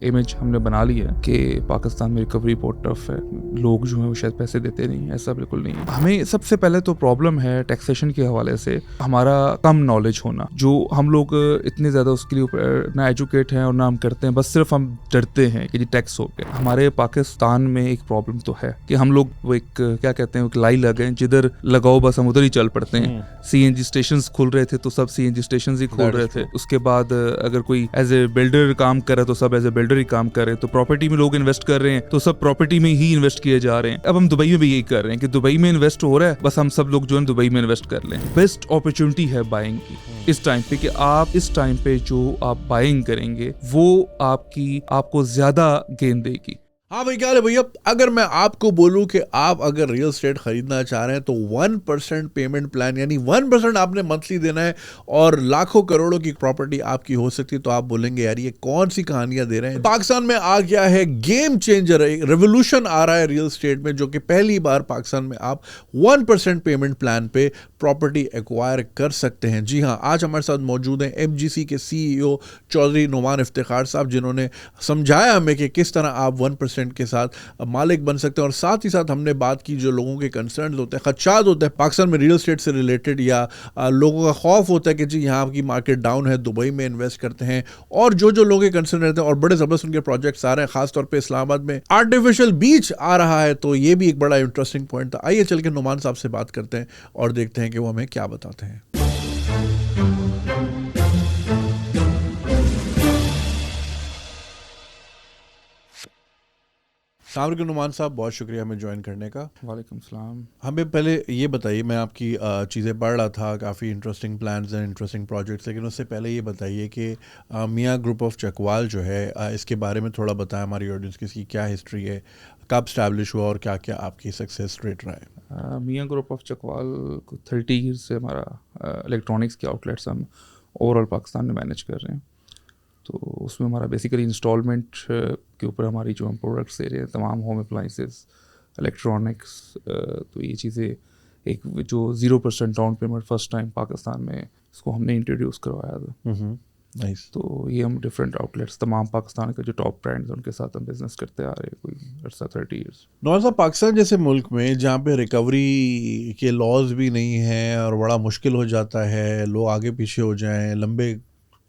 Image हमने बना ली है कि पाकिस्तान में रिकवरी बहुत टफ है, लोग जो हैं वो शायद पैसे देते नहीं, ऐसा बिल्कुल नहीं है। हमें सबसे पहले तो प्रॉब्लम है टैक्सेशन के हवाले से हमारा कम नॉलेज होना, जो हम लोग इतने ज़्यादा उसके लिए ना एजुकेट हैं और ना हम करते हैं, बस सिर्फ हम डरते हैं कि जी टैक्स हो गया। हमारे पाकिस्तान में एक प्रॉब्लम तो है कि हम लोग वो एक क्या कहते हैं, एक लाई लगे, जिधर लगाओ बस हम उधर ही चल पड़ते हैं। सीएनजी स्टेशंस खुल रहे थे तो सब सीएनजी स्टेशंस ही खोल रहे थे। उसके बाद अगर कोई एज ए बिल्डर काम कर रहा है तो सब एज ए बिल्डर ही काम कर रहे हैं। तो प्रॉपर्टी में लोग इन्वेस्ट कर रहे हैं तो सब प्रॉपर्टी में ही इन्वेस्ट किए जा रहे हैं। अब हम दुबई में भी यही कर रहे हैं कि दुबई में इन्वेस्ट हो रहा है, बस हम सब लोग जो है दुबई में इन्वेस्ट कर लें। बेस्ट अपॉर्चुनिटी है बाइंग की इस टाइम पे, कि आप इस टाइम पे जो आप बाइंग करेंगे वो आपको ज्यादा गेन देगी। हाँ भाई, क्या है भैया, अगर मैं आपको बोलूं कि आप अगर रियल एस्टेट खरीदना चाह रहे हैं तो 1% पेमेंट प्लान, यानी 1% आपने मंथली देना है और लाखों करोड़ों की प्रॉपर्टी आपकी हो सकती है, तो आप बोलेंगे यार ये कौन सी कहानियां दे रहे हैं। पाकिस्तान में आ गया है गेम चेंजर, रेवोल्यूशन आ रहा है रियल एस्टेट में, जो कि पहली बार पाकिस्तान में आप 1% पेमेंट प्लान पे प्रॉपर्टी एक्वायर कर सकते हैं। जी हाँ, आज हमारे साथ मौजूद हैं एमजीसी के सीईओ चौधरी नुमान इफ्तिखार साहब, जिन्होंने समझाया हमें कि किस तरह आप 1% के साथ मालिक बन सकते हैं। और साथ ही साथ हमने बात की जो लोगों के कंसर्न होते हैं, खदशात होते हैं पाकिस्तान में रियल एस्टेट से रिलेटेड, या लोगों का खौफ होता है कि जी यहाँ की मार्केट डाउन है, दुबई में इन्वेस्ट करते हैं, और जो लोगों के कंसर्न रहते हैं। और बड़े ज़बरदस्त उनके प्रोजेक्ट्स आ रहे हैं, खासतौर पर इस्लामाबाद में आर्टिफिशियल बीच आ रहा है, तो ये भी एक बड़ा इंटरेस्टिंग पॉइंट था। आइए चल के नुमान साहब से बात करते हैं और देखते हैं कि वो हमें क्या बताते हैं। अस्सलाम नुमान साहब, बहुत शुक्रिया हमें ज्वाइन करने का। वालेकुम सलाम। हमें पहले ये बताइए, मैं आपकी चीज़ें पढ़ रहा था, काफ़ी इंटरेस्टिंग प्लान्स हैं, इंटरेस्टिंग प्रोजेक्ट्स, लेकिन उससे पहले ये बताइए कि मियाँ ग्रुप ऑफ चकवाल जो है, इसके बारे में थोड़ा बताएं हमारी ऑडियंस की, इसकी क्या हिस्ट्री है, कब स्टैब्लिश हुआ और क्या क्या आपकी सक्सेस रेट रहा है। मियाँ ग्रुप ऑफ चकवाल को 30 ईयर्स से हमारा इलेक्ट्रॉनिक्स के आउटलेट्स हम ओवरऑल पाकिस्तान में मैनेज कर रहे हैं। तो उसमें हमारा बेसिकली इंस्टॉलमेंट के ऊपर हमारी जो हम प्रोडक्ट्स दे रहे हैं, तमाम होम अप्लाइंसेस, इलेक्ट्रॉनिक्स, तो ये चीज़ें एक जो 0% down payment first time Pakistan में इसको हमने इंट्रोड्यूस करवाया था। नाइस। तो ये हम डिफरेंट आउटलेट्स, तमाम पाकिस्तान के जो टॉप ब्रांड्स हैं उनके साथ हम बिजनेस करते आ रहे हैं कोई अर्सा 30 ईयर्स। नॉर्थ साहब, पाकिस्तान जैसे मुल्क में जहाँ पे रिकवरी के लॉज भी नहीं हैं और बड़ा मुश्किल हो जाता है, लोग आगे पीछे हो जाएं, लंबे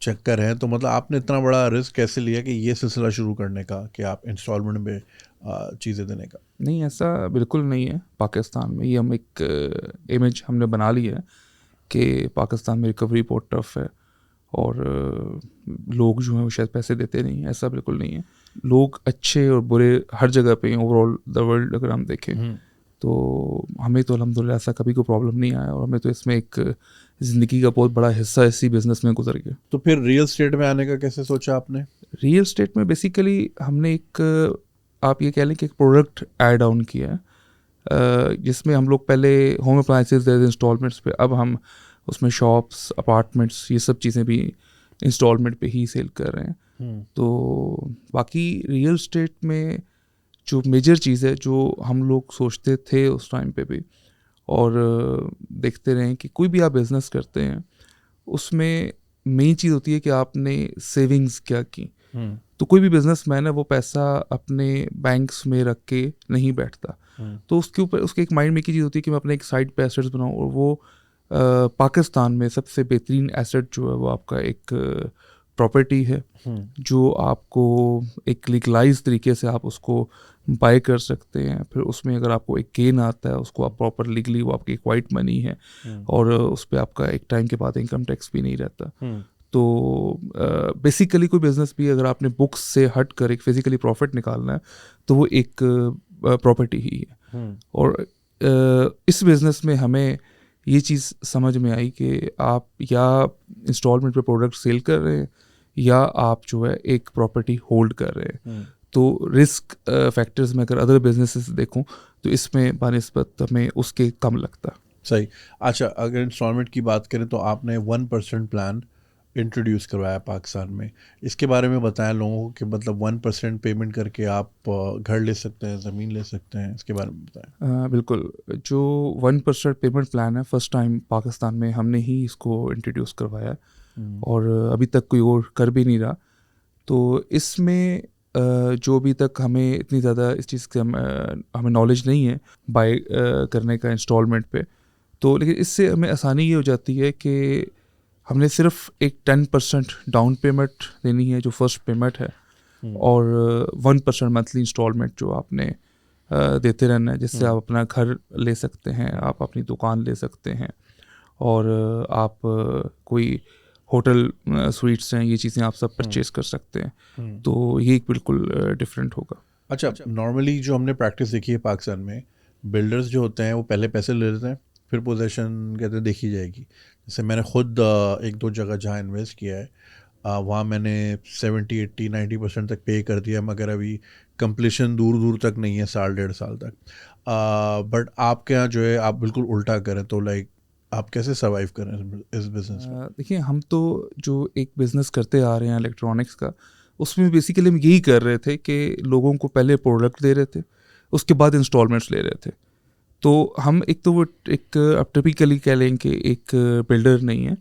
चक्कर हैं, तो मतलब आपने इतना बड़ा रिस्क कैसे लिया कि ये सिलसिला शुरू करने का, कि आप इंस्टॉलमेंट में चीज़ें देने का? नहीं, ऐसा बिल्कुल नहीं है। पाकिस्तान में ये हम एक इमेज हमने बना ली है कि पाकिस्तान में रिकवरी बहुत टफ है और लोग जो हैं वो शायद पैसे देते नहीं, ऐसा बिल्कुल नहीं है। लोग अच्छे और बुरे हर जगह पे हैं, ओवरऑल द वर्ल्ड अगर हम देखें तो हमें तो अल्हम्दुलिल्लाह ऐसा कभी कोई प्रॉब्लम नहीं आया, और हमें तो इसमें एक ज़िंदगी का बहुत बड़ा हिस्सा इसी बिज़नेस में गुजर गया। तो फिर रियल स्टेट में आने का कैसे सोचा आपने? रियल स्टेट में बेसिकली हमने एक आप ये कह लें कि एक प्रोडक्ट ऐड ऑन किया है, जिसमें हम लोग पहले होम अप्लाइंसेस दे इंस्टॉलमेंट्स पे, अब हम उसमें शॉप्स, अपार्टमेंट्स, ये सब चीज़ें भी इंस्टॉलमेंट पे ही सेल कर रहे हैं। तो बाकी रियल स्टेट में जो मेजर चीज़ है जो हम लोग सोचते थे उस टाइम पे भी और देखते रहे कि कोई भी आप बिज़नेस करते हैं उसमें मेन चीज़ होती है कि आपने सेविंग्स क्या की। तो कोई भी बिजनेसमैन है वो पैसा अपने बैंक्स में रख के नहीं बैठता, तो उसके ऊपर उसके एक माइंड में की चीज़ होती है कि मैं अपने एक साइड पे एसेट्स बनाऊँ, और वो पाकिस्तान में सबसे बेहतरीन एसेट जो है वो आपका एक प्रॉपर्टी है, जो आपको एक लीगलाइज तरीके से आप उसको बाय कर सकते हैं। फिर उसमें अगर आपको एक गेन आता है उसको आप प्रॉपर लीगली, वो आपकी एक वाइट मनी है और उस पर आपका एक टाइम के बाद इनकम टैक्स भी नहीं रहता। तो बेसिकली कोई बिज़नेस भी अगर आपने बुक्स से हट कर एक फिज़िकली प्रॉफिट निकालना है तो वो एक प्रॉपर्टी ही है। और इस बिज़नेस में हमें ये चीज़ समझ में आई कि आप या इंस्टॉलमेंट पे प्रोडक्ट सेल कर रहे हैं या आप जो है एक प्रॉपर्टी होल्ड कर रहे हैं। तो रिस्क फैक्टर्स में अगर अदर बिजनेसेस देखूं तो इसमें बानिस्बत हमें उसके कम लगता। सही। अच्छा, अगर इंस्टॉलमेंट की बात करें तो आपने 1% प्लान इंट्रोड्यूस करवाया पाकिस्तान में, इसके बारे में बताएं लोगों को कि मतलब 1% पेमेंट करके आप घर ले सकते हैं, ज़मीन ले सकते हैं, इसके बारे में बताएं। बिल्कुल, जो 1% पेमेंट प्लान है फर्स्ट टाइम पाकिस्तान में हमने ही इसको इंट्रोड्यूस करवाया और अभी तक कोई और कर भी नहीं रहा। तो इसमें जो अभी तक हमें इतनी ज़्यादा इस चीज़ से हमें नॉलेज नहीं है बाय करने का इंस्टॉलमेंट पे, तो लेकिन इससे हमें आसानी ये हो जाती है कि हमने सिर्फ एक 10% डाउन पेमेंट देनी है जो फर्स्ट पेमेंट है, और 1% मंथली इंस्टॉलमेंट जो आपने देते रहना है, जिससे आप अपना घर ले सकते हैं, आप अपनी दुकान ले सकते हैं, और आप कोई होटल स्वीट्स हैं, ये चीज़ें आप सब परचेज कर सकते हैं। तो ये एक बिल्कुल डिफरेंट होगा। अच्छा, नॉर्मली जो हमने प्रैक्टिस देखी है पाकिस्तान में, बिल्डर्स जो होते हैं वो पहले पैसे ले लेते हैं, फिर पोजेशन कहते हैं देखी जाएगी। जैसे मैंने खुद एक दो जगह जहाँ इन्वेस्ट किया है, वहाँ मैंने 70-80-90% तक पे कर दिया, मगर अभी कंप्लीशन दूर दूर तक नहीं है, 1.5 साल तक। बट आपके यहाँ जो है आप बिल्कुल उल्टा करें, तो लाइक आप कैसे सर्वाइव करें इस बिज़नेस में? देखिए, हम तो जो एक बिज़नेस करते आ रहे हैं इलेक्ट्रॉनिक्स का, उसमें बेसिकली हम यही कर रहे थे कि लोगों को पहले प्रोडक्ट दे रहे थे, उसके बाद इंस्टॉलमेंट्स ले रहे थे। तो हम एक तो वो एक अब टिपिकली कह लें कि एक बिल्डर नहीं है,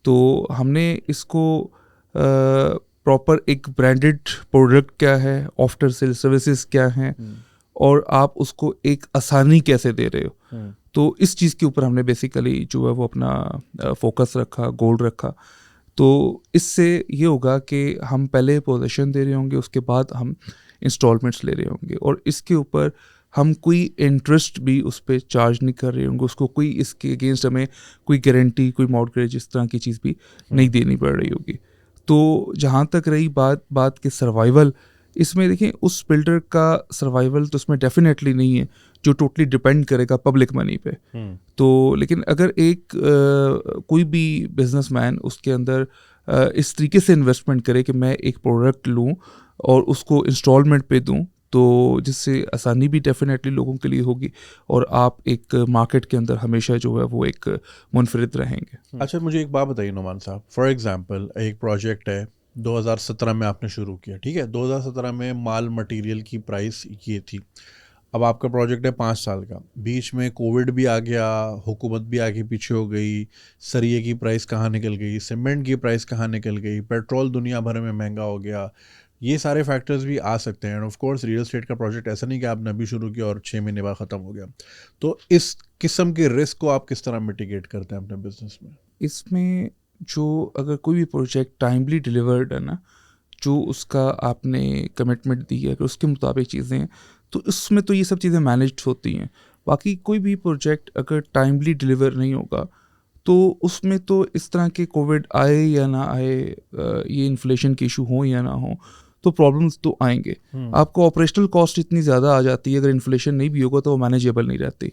तो हमने इसको प्रॉपर एक ब्रांडेड प्रोडक्ट क्या है, आफ्टर सेल सर्विसेज क्या हैं, और आप उसको एक आसानी कैसे दे रहे हो, तो इस चीज़ के ऊपर हमने बेसिकली जो है वो अपना फोकस रखा, गोल रखा। तो इससे ये होगा कि हम पहले पोजीशन दे रहे होंगे, उसके बाद हम इंस्टॉलमेंट्स ले रहे होंगे, और इसके ऊपर हम कोई इंटरेस्ट भी उस पर चार्ज नहीं कर रहे होंगे, उसको कोई इसके अगेंस्ट हमें कोई गारंटी, कोई मॉर्गेज, इस तरह की चीज़ भी नहीं देनी पड़ रही होगी। तो जहाँ तक रही बात के सर्वाइवल, इसमें देखिए उस बिल्डर का सर्वाइवल तो इसमें डेफिनेटली नहीं है जो टोटली डिपेंड करेगा पब्लिक मनी पे। तो लेकिन अगर एक कोई भी बिजनेसमैन उसके अंदर इस तरीके से इन्वेस्टमेंट करे कि मैं एक प्रोडक्ट लूँ और उसको इंस्टॉलमेंट पे दूँ, तो जिससे आसानी भी डेफिनेटली लोगों के लिए होगी, और आप एक मार्केट के अंदर हमेशा जो है वो एक मुनफरिद रहेंगे। अच्छा, मुझे एक बात बताइए नुमान साहब, फॉर एग्जांपल एक प्रोजेक्ट है 2017 में आपने शुरू किया, ठीक है, 2017 में माल मटेरियल की प्राइस ये थी। अब आपका प्रोजेक्ट है 5 साल का, बीच में कोविड भी आ गया, हुकूमत भी आगे पीछे हो गई, सरिये की प्राइस कहाँ निकल गई, सीमेंट की प्राइस कहाँ निकल गई, पेट्रोल दुनिया भर में महंगा हो गया, ये सारे फैक्टर्स भी आ सकते हैं। End of course real estate का प्रोजेक्ट ऐसा नहीं कि आपने अभी शुरू किया और 6 महीने बाद ख़त्म हो गया। तो इस किस्म के रिस्क को आप किस तरह मिटिगेट करते हैं अपने बिजनेस में? इसमें जो अगर कोई भी प्रोजेक्ट टाइमली डिलीवर्ड है ना, जो उसका आपने कमिटमेंट दी है, अगर उसके मुताबिक चीज़ें हैं, तो इसमें तो ये सब चीज़ें मैनेज्ड होती हैं। बाकी कोई भी प्रोजेक्ट अगर टाइमली डिलीवर नहीं होगा, तो उसमें तो इस तरह के कोविड आए या ना आए, ये इन्फ्लेशन के इशू हो या ना हो, तो प्रॉब्लम्स तो आएंगे। आपको ऑपरेशनल कॉस्ट इतनी ज़्यादा आ जाती है, अगर इन्फ्लेशन नहीं भी होगा तो वो मैनेजेबल नहीं रहती।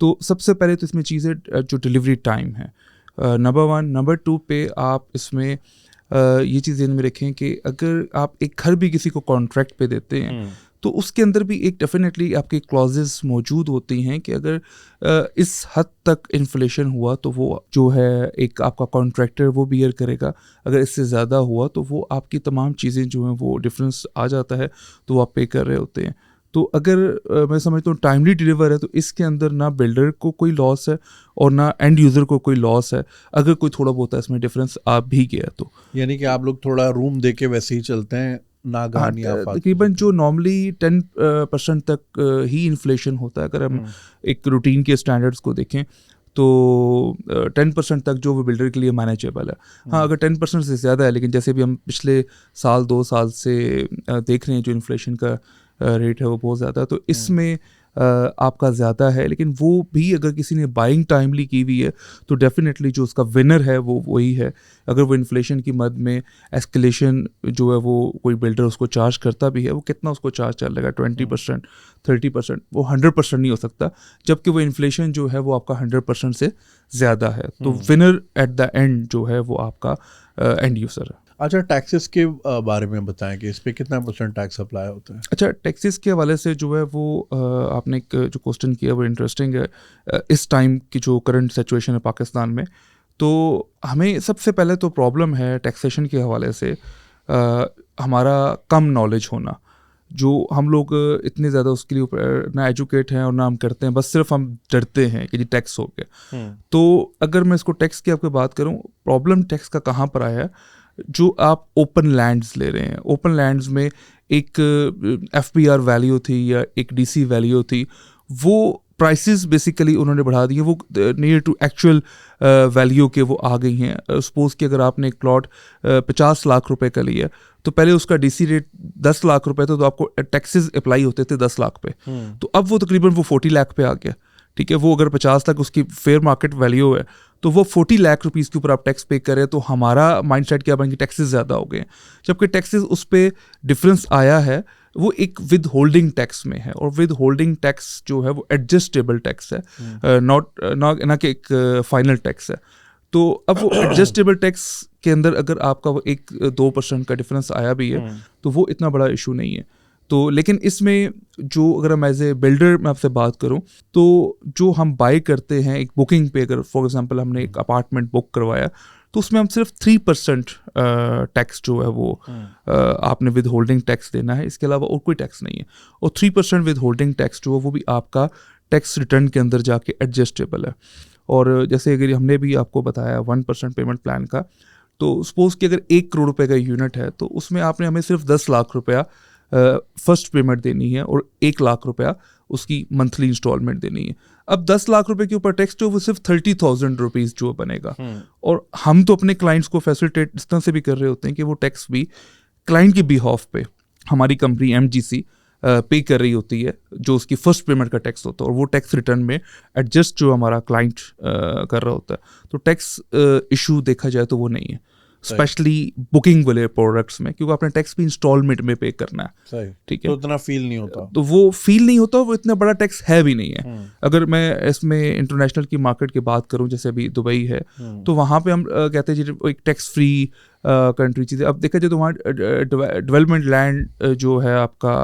तो सबसे पहले तो इसमें चीज़ें जो डिलीवरी टाइम है, नंबर 1, नंबर 2 पे आप इसमें ये चीज़ ध्यान में रखें कि अगर आप एक घर भी किसी को कॉन्ट्रैक्ट पे देते हैं, तो उसके अंदर भी एक डेफिनेटली आपके क्लॉजेस मौजूद होती हैं कि अगर इस हद तक इन्फ्लेशन हुआ तो वो जो है एक आपका कॉन्ट्रैक्टर वो बियर करेगा, अगर इससे ज़्यादा हुआ तो वो आपकी तमाम चीज़ें जो हैं वो डिफरेंस आ जाता है, तो वो आप पे कर रहे होते हैं। तो अगर मैं समझता हूँ टाइमली डिलीवर है, तो इसके अंदर ना बिल्डर को कोई लॉस है और ना एंड यूज़र को कोई लॉस है, अगर कोई थोड़ा बहुत इसमें डिफरेंस आ भी गया तो। यानी कि आप लोग थोड़ा रूम दे के वैसे ही चलते हैं, नागानी आफात। तकरीबन जो नॉर्मली 10% तक ही इन्फ्लेशन होता है, अगर हम एक रूटीन के स्टैंडर्ड्स को देखें, तो 10% तक जो वो बिल्डर के लिए मैनेजेबल है। हाँ, अगर 10% से ज़्यादा है, लेकिन जैसे भी हम पिछले 1-2 साल से देख रहे हैं जो इन्फ्लेशन का रेट है वो बहुत ज़्यादा, तो इसमें आपका ज़्यादा है। लेकिन वो भी अगर किसी ने बाइंग टाइमली की हुई है, तो डेफिनेटली जो उसका विनर है वो वही है। अगर वो इन्फ्लेशन की मद में एस्केलेशन जो है वो कोई बिल्डर उसको चार्ज करता भी है, वो कितना उसको चार्ज चलेगा, 20%, 30%, वो 100% नहीं हो सकता, जबकि वो इन्फ्लेशन जो है वो आपका 100% से ज़्यादा है। तो विनर एट द एंड जो है वो आपका एंड यूज़र है। अच्छा, टैक्सेस के बारे में बताएं कि इस पे कितना % टैक्स अप्लाई होता है? अच्छा, टैक्सेस के हवाले से जो है वो आपने एक जो क्वेश्चन किया वो इंटरेस्टिंग है। इस टाइम की जो करंट सिचुएशन है पाकिस्तान में, तो हमें सबसे पहले तो प्रॉब्लम है टैक्सेशन के हवाले से हमारा कम नॉलेज होना। जो हम लोग इतने ज़्यादा उसके लिए ना एजुकेट हैं और ना हम करते हैं, बस सिर्फ हम डरते हैं कि जी टैक्स हो गया। तो अगर मैं इसको टैक्स की आपको बात करूं, प्रॉब्लम टैक्स का कहाँ पर आया है, जो आप ओपन लैंड्स ले रहे हैं, ओपन लैंड्स में एक FPR वैल्यू थी या एक DC वैल्यू थी, वो प्राइसेस बेसिकली उन्होंने बढ़ा दिए, वो नियर टू एक्चुअल वैल्यू के वो आ गई हैं। सपोज कि अगर आपने एक प्लॉट 50 लाख रुपए का लिया, तो पहले उसका DC रेट 10 लाख रुपए था, तो आपको टैक्सेस अप्लाई होते थे 10 लाख पे, तो अब वो तकरीबन वो 40 लाख पे आ गया। ठीक है, वो अगर 50 लाख उसकी फेयर मार्केट वैल्यू है, तो वो 40 लाख रुपीज़ के ऊपर आप टैक्स पे करें, तो हमारा माइंडसेट क्या बन गया, टैक्सेस ज़्यादा हो गए, जबकि टैक्सेस उस पर डिफरेंस आया है वो एक विद होल्डिंग टैक्स में है, और विद होल्डिंग टैक्स जो है वो एडजस्टेबल टैक्स है, ना कि एक फाइनल टैक्स है। तो अब वो एडजस्टेबल टैक्स के अंदर अगर आपका वो 1-2% का डिफरेंस आया भी है, तो वो इतना बड़ा इशू नहीं है। तो लेकिन इसमें जो अगर मैं एज ए बिल्डर मैं आपसे बात करूं, तो जो हम बाय करते हैं एक बुकिंग पे, अगर फॉर एग्जांपल हमने एक अपार्टमेंट बुक करवाया, तो उसमें हम सिर्फ 3% टैक्स जो है वो आपने विद होल्डिंग टैक्स देना है, इसके अलावा और कोई टैक्स नहीं है। और 3% विद होल्डिंग टैक्स जो है वो भी आपका टैक्स रिटर्न के अंदर जाके एडजस्टेबल है। और जैसे अगर हमने भी आपको बताया 1% पेमेंट प्लान का, तो सपोज कि अगर 1 करोड़ रुपए का यूनिट है, तो उसमें आपने हमें सिर्फ 10 लाख रुपया फर्स्ट पेमेंट देनी है और 1 लाख रुपया उसकी मंथली इंस्टॉलमेंट देनी है। अब 10 लाख रुपए के ऊपर टैक्स जो वो सिर्फ 30,000 रुपीज़ जो बनेगा। और हम तो अपने क्लाइंट्स को फैसिलिटेट इस तरह से भी कर रहे होते हैं कि वो टैक्स भी क्लाइंट की बिहाफ पे हमारी कंपनी MGC पे कर रही होती है, जो उसकी फर्स्ट पेमेंट का टैक्स होता है, और वो टैक्स रिटर्न में एडजस्ट जो हमारा क्लाइंट कर रहा होता है। तो टैक्स इशू देखा जाए तो वो नहीं है, स्पेशली बुकिंग वाले प्रोडक्ट्स में, क्योंकि आपने टैक्स भी इंस्टॉलमेंट में पे करना है। ठीक है, तो इतना फील नहीं होता, तो वो फील नहीं होता, वो इतना बड़ा टैक्स है भी नहीं है। अगर मैं इसमें इंटरनेशनल की मार्केट की बात करूं, जैसे अभी दुबई है, तो वहाँ पे हम कहते हैं जी एक टैक्स फ्री कंट्री चीज़ है। अब देखा जाए तो वहाँ डेवलपमेंट लैंड जो है आपका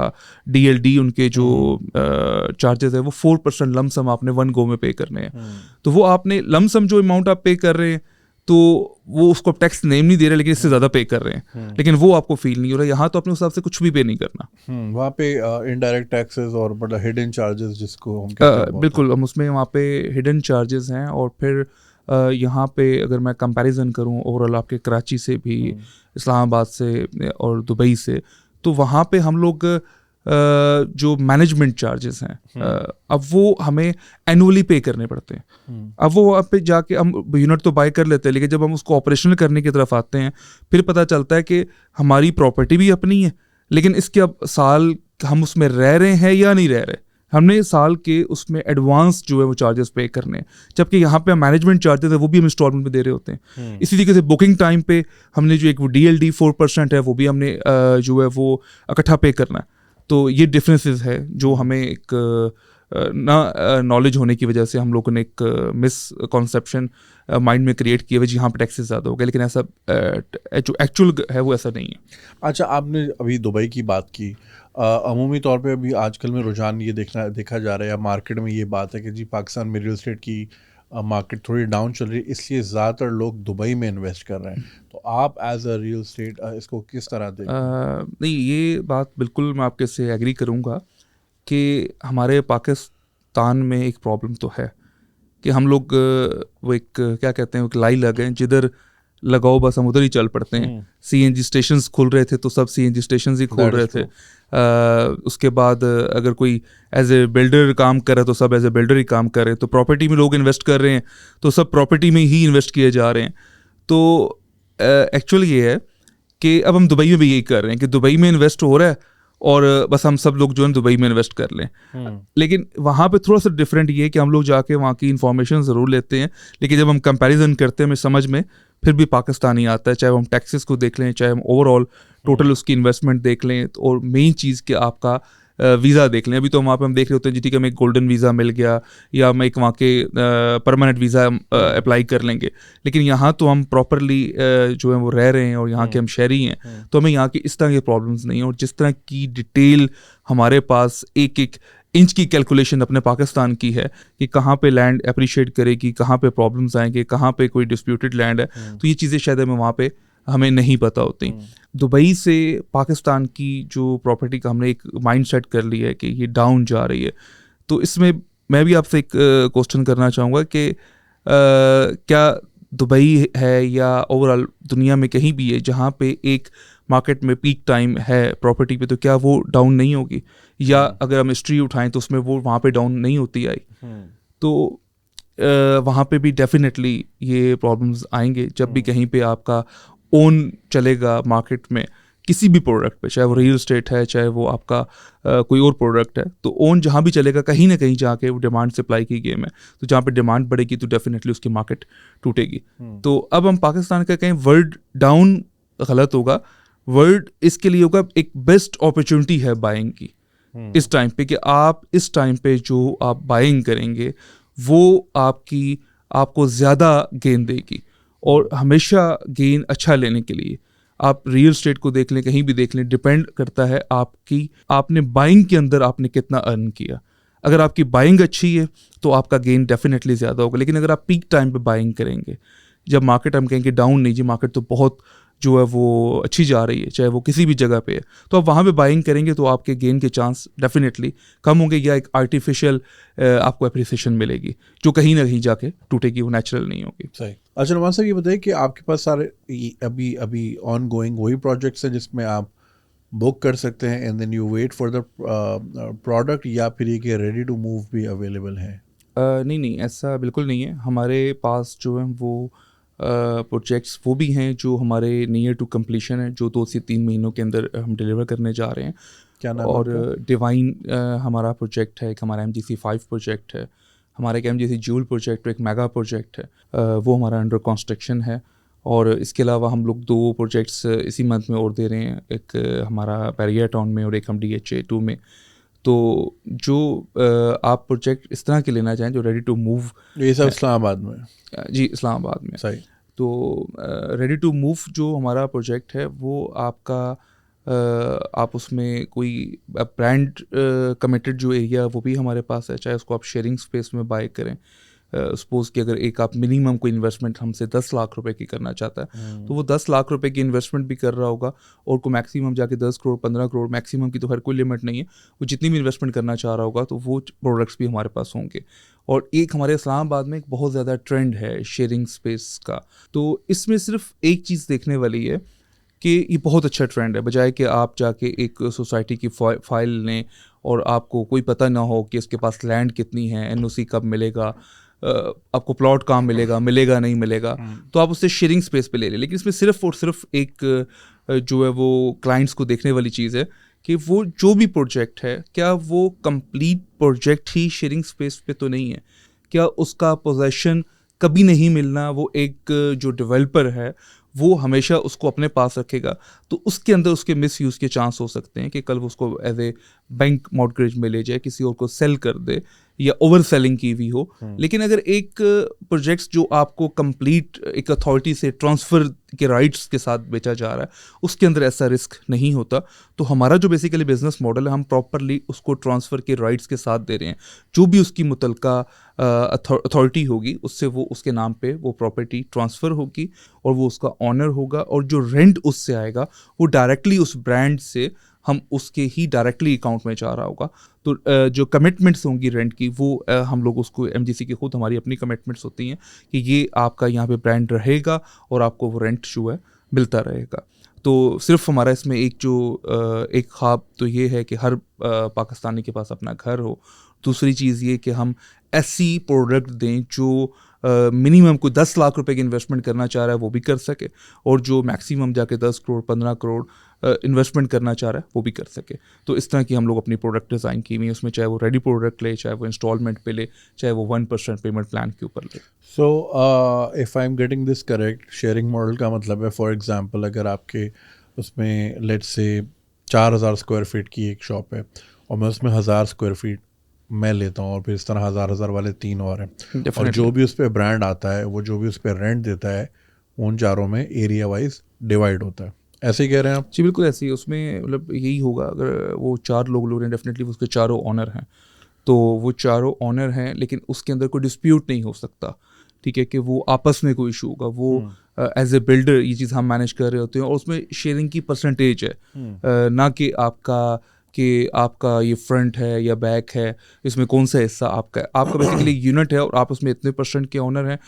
DLD, उनके जो चार्जेस है वो 4% लमसम आपने 1 गो में पे करने हैं। तो वो आपने लमसम जो अमाउंट आप पे कर रहे हैं, तो वो उसको टैक्स नेम नहीं दे रहे, लेकिन इससे ज़्यादा पे कर रहे हैं, लेकिन वो आपको फील नहीं हो रहा। यहाँ तो अपने हिसाब से कुछ भी पे नहीं करना। वहाँ पे इनडायरेक्ट टैक्सेस और बड़ा हिडन चार्जेस जिसको हम कहते हैं, बिल्कुल, हम उसमें वहाँ पे हिडन चार्जेस हैं। और फिर यहाँ पे अगर मैं कंपैरिजन करूँ ओवरऑल आपके कराची से भी, इस्लामाबाद से और दुबई से, तो वहाँ पे हम लोग जो मैनेजमेंट चार्जेस हैं अब वो हमें एनुअली पे करने पड़ते हैं। अब वो वहाँ पे जाके हम यूनिट तो बाय कर लेते हैं, लेकिन जब हम उसको ऑपरेशनल करने की तरफ आते हैं, फिर पता चलता है कि हमारी प्रॉपर्टी भी अपनी है, लेकिन इसके अब साल हम उसमें रह रहे हैं या नहीं रह रहे, हमने साल के उसमें एडवांस जो है वो चार्जेस पे करने हैं, जबकि यहाँ पे मैनेजमेंट चार्जेस है वो भी हम इंस्टॉलमेंट में दे रहे होते हैं। इसी तरीके से बुकिंग टाइम पे हमने जो एक वो DLD 4% है वो भी हमने जो है वो इकट्ठा पे करना है। तो ये डिफरेंसेस है जो हमें एक ना नॉलेज होने की वजह से हम लोगों ने एक मिसकॉन्सेप्शन माइंड में क्रिएट किया हुआ, यहाँ पे टैक्सेस ज़्यादा हो गए, लेकिन ऐसा जो एक्चुअल है वो ऐसा नहीं है। अच्छा, आपने अभी दुबई की बात की, अमूमी तौर पे अभी आजकल में रुझान ये देखा जा रहा है, मार्केट में ये बात है कि जी पाकिस्तान में रियल एस्टेट की मार्केट थोड़ी डाउन चल रही है, इसलिए ज़्यादातर लोग दुबई में इन्वेस्ट कर रहे हैं। तो आप एज अ रियल एस्टेट इसको किस तरह देखते हैं? नहीं, ये बात बिल्कुल मैं आपके से एग्री करूँगा कि हमारे पाकिस्तान में एक प्रॉब्लम तो है कि हम लोग वो एक क्या कहते हैं, एक लाई लगे, जिधर लगाओ बस हम उधर ही चल पड़ते हैं। CNG स्टेशंस खुल रहे थे तो सब CNG स्टेशंस ही खोल रहे थे। उसके बाद अगर कोई एज ए बिल्डर काम कर रहा है तो सब एज ए बिल्डर ही काम कर रहे हैं। तो प्रॉपर्टी में लोग इन्वेस्ट कर रहे हैं तो सब प्रॉपर्टी में ही इन्वेस्ट किए जा रहे हैं। तो एक्चुअली ये है कि अब हम दुबई में भी यही कर रहे हैं कि दुबई में इन्वेस्ट हो रहा है और बस हम सब लोग जो है दुबई में इन्वेस्ट कर लें। लेकिन वहाँ पे थोड़ा सा डिफरेंट ये है कि हम लोग जाके वहाँ की इन्फॉर्मेशन ज़रूर लेते हैं, लेकिन जब हम कंपैरिजन करते हैं हमें समझ में फिर भी पाकिस्तानी आता है, चाहे हम टैक्सेस को देख लें, चाहे हम ओवरऑल टोटल उसकी इन्वेस्टमेंट देख लें, और मेन चीज़ कि आपका वीज़ा देख लें। अभी तो वहाँ पे हम देख रहे होते हैं जी ठीक है हमें एक गोल्डन वीज़ा मिल गया या हम एक वहाँ के परमानेंट वीज़ा अप्लाई कर लेंगे, लेकिन यहाँ तो हम प्रॉपरली जो है वो रह रहे हैं और यहाँ के हम शहरी हैं, तो हमें यहाँ की इस तरह की प्रॉब्लम्स नहीं हैं। और जिस तरह की डिटेल हमारे पास एक एक इंच की कैलकुलेशन अपने पाकिस्तान की है कि कहाँ पे लैंड अप्रिशिएट करेगी, कहाँ पे प्रॉब्लम्स आएंगे, कहाँ पे कोई डिस्प्यूटेड लैंड है, तो ये चीज़ें शायद हमें वहाँ पे हमें नहीं पता होती। दुबई से पाकिस्तान की जो प्रॉपर्टी का हमने एक माइंड सेट कर लिया है कि ये डाउन जा रही है, तो इसमें मैं भी आपसे एक क्वेश्चन करना चाहूँगा कि क्या दुबई है या ओवरऑल दुनिया में कहीं भी है जहाँ पे एक मार्केट में पीक टाइम है प्रॉपर्टी पे, तो क्या वो डाउन नहीं होगी? या अगर हम हिस्ट्री उठाएं तो उसमें वो वहाँ पे डाउन नहीं होती आई। तो वहाँ पे भी डेफिनेटली ये प्रॉब्लम्स आएंगे जब भी कहीं पे आपका ओन चलेगा मार्केट में किसी भी प्रोडक्ट पे, चाहे वो रियल एस्टेट है, चाहे वो आपका कोई और प्रोडक्ट है। तो ओन जहाँ भी चलेगा कहीं ना कहीं जाके वो डिमांड सप्लाई की गेम है, तो जहाँ पे डिमांड बढ़ेगी तो डेफिनेटली उसकी मार्केट टूटेगी। तो अब हम पाकिस्तान का कहें वर्ल्ड डाउन गलत होगा, वर्ल्ड इसके लिए होगा एक बेस्ट अपॉर्चुनिटी है बाइंग की इस टाइम पे, कि आप इस टाइम पे जो आप बाइंग करेंगे वो आपको ज़्यादा गेन देगी। और हमेशा गेन अच्छा लेने के लिए आप रियल एस्टेट को देख लें, कहीं भी देख लें, डिपेंड करता है आपने बाइंग के अंदर आपने कितना अर्न किया। अगर आपकी बाइंग अच्छी है तो आपका गेन डेफिनेटली ज़्यादा होगा। लेकिन अगर आप पीक टाइम पे बाइंग करेंगे, जब मार्केट हम कहेंगे डाउन नहीं जी, मार्केट तो बहुत जो है वो अच्छी जा रही है, चाहे वो किसी भी जगह पे है, तो आप वहाँ पे बाइंग करेंगे तो आपके गेन के चांस डेफिनेटली कम होंगे, या एक आर्टिफिशियल आपको एप्रिसिएशन मिलेगी जो कहीं ना कहीं जाके टूटेगी, वो नेचुरल नहीं होगी। सही। अच्छा नुमान साहब, ये बताइए कि आपके पास सारे अभी ऑन गोइंग वही प्रोजेक्ट्स हैं जिसमें आप बुक कर सकते हैं and then you wait for the product, या फिर ये कि रेडी टू मूव भी अवेलेबल है? नहीं, ऐसा बिल्कुल नहीं है। हमारे पास जो है वो प्रोजेक्ट्स वो भी हैं जो हमारे नियर टू कंप्लीशन है, जो 2 से 3 महीनों के अंदर हम डिलीवर करने जा रहे हैं। क्या नाम और है? डिवाइन हमारा प्रोजेक्ट है, एक हमारा MGC 5 प्रोजेक्ट है, हमारा एक MGC जूल प्रोजेक्ट, एक मेगा प्रोजेक्ट है, वो हमारा अंडर कंस्ट्रक्शन है। और इसके अलावा हम लोग 2 प्रोजेक्ट्स इसी मंथ में और दे रहे हैं, एक हमारा बैरियर टाउन में और एक हम DHA 2 में। तो जो आप प्रोजेक्ट इस तरह के लेना चाहें जो रेडी टू मूव, ये सब इस्लामाबाद में? जी इस्लामाबाद में। सही। तो रेडी टू मूव जो हमारा प्रोजेक्ट है वो आपका आप उसमें कोई ब्रांड कमिटेड जो एरिया वो भी हमारे पास है, चाहे उसको आप शेयरिंग स्पेस में बाय करें। सपोज़ कि अगर एक आप मिनिमम कोई इन्वेस्टमेंट हमसे 10 लाख रुपए की करना चाहता है, तो वो 10 लाख रुपए की इन्वेस्टमेंट भी कर रहा होगा, और को मैक्सिमम जाके 10 करोड़ 15 करोड़ मैक्सिमम की तो हर कोई लिमिट नहीं है, वो जितनी भी इन्वेस्टमेंट करना चाह रहा होगा तो वो प्रोडक्ट्स भी हमारे पास होंगे। और एक हमारे इस्लामाबाद में एक बहुत ज़्यादा ट्रेंड है शेयरिंग स्पेस का, तो इसमें सिर्फ एक चीज़ देखने वाली है कि ये बहुत अच्छा ट्रेंड है, बजाय कि आप जाके एक सोसाइटी की फाइल लें और आपको कोई पता ना हो कि उसके पास लैंड कितनी है, NOC कब मिलेगा, आपको प्लॉट कहाँ मिलेगा नहीं मिलेगा, तो आप उससे शेयरिंग स्पेस पे ले लें। लेकिन इसमें सिर्फ और सिर्फ एक जो है वो क्लाइंट्स को देखने वाली चीज़ है कि वो जो भी प्रोजेक्ट है क्या वो कंप्लीट प्रोजेक्ट ही शेयरिंग स्पेस पे तो नहीं है, क्या उसका पोजेशन कभी नहीं मिलना, वो एक जो डेवलपर है वो हमेशा उसको अपने पास रखेगा, तो उसके अंदर उसके मिसयूज़ के चांस हो सकते हैं कि कल वो उसको एज ए बैंक मॉर्गेज में ले जाए, किसी और को सेल कर दे, या ओवर सेलिंग की भी हो। लेकिन अगर एक प्रोजेक्ट्स जो आपको कंप्लीट एक अथॉरिटी से ट्रांसफ़र के राइट्स के साथ बेचा जा रहा है, उसके अंदर ऐसा रिस्क नहीं होता। तो हमारा जो बेसिकली बिजनेस मॉडल है, हम प्रॉपरली उसको ट्रांसफ़र के राइट्स के साथ दे रहे हैं। जो भी उसकी मुतलका अथॉरिटी होगी उससे वो उसके नाम पे वो प्रॉपर्टी ट्रांसफ़र होगी और वो उसका ऑनर होगा, और जो रेंट उससे आएगा वो डायरेक्टली उस ब्रांड से हम उसके ही डायरेक्टली अकाउंट में जा रहा होगा। तो जो कमिटमेंट्स होंगी रेंट की वो हम लोग उसको MGC की खुद हमारी अपनी कमिटमेंट्स होती हैं कि ये आपका यहाँ पे ब्रांड रहेगा और आपको वो रेंट जो है मिलता रहेगा। तो सिर्फ हमारा इसमें एक ख्वाब तो ये है कि हर पाकिस्तानी के पास अपना घर हो। दूसरी चीज़ ये कि हम ऐसी प्रोडक्ट दें जो मिनिमम कोई 10 लाख रुपए की इन्वेस्टमेंट करना चाह रहा है वो भी कर सके, और जो मैक्सिमम जाके 10 करोड़ 15 करोड़ इन्वेस्टमेंट करना चाह रहा है वो भी कर सके। तो इस तरह की हम लोग अपनी प्रोडक्ट डिज़ाइन की हुई है, उसमें चाहे वो रेडी प्रोडक्ट ले, चाहे वो इंस्टॉलमेंट पे ले, चाहे वो 1% पेमेंट प्लान के ऊपर ले। So if I am getting this correct, sharing model का मतलब है फॉर एग्जांपल अगर आपके उसमें लेट्स से 4000 स्क्वायर फीट की एक शॉप है और मैं उसमें 1000 स्क्वायर फीट मैं लेता हूँ, और फिर इस तरह 1000 वाले 3 और हैं, और जो भी उस पर ब्रांड आता है वो जो भी उस पर रेंट देता है उन चारों में एरिया वाइज डिवाइड होता है। ऐसे ही कह रहे हैं आप? जी बिल्कुल ऐसे ही। उसमें मतलब यही होगा, अगर वो 4 लोग हैं डेफिनेटली उसके चारों ऑनर हैं, तो वो चारों ऑनर हैं, लेकिन उसके अंदर कोई डिस्प्यूट नहीं हो सकता, ठीक है, कि वो आपस में कोई इशू होगा। वो एज ए बिल्डर ये चीज़ हम मैनेज कर रहे होते हैं, और उसमें शेयरिंग की परसेंटेज है, ना कि आपका कि आपका ये फ्रंट है या बैक है, इसमें कौन सा हिस्सा आपका है। आपका बेसिकली यूनिट है और आप उसमें इतने % के ऑनर हैं,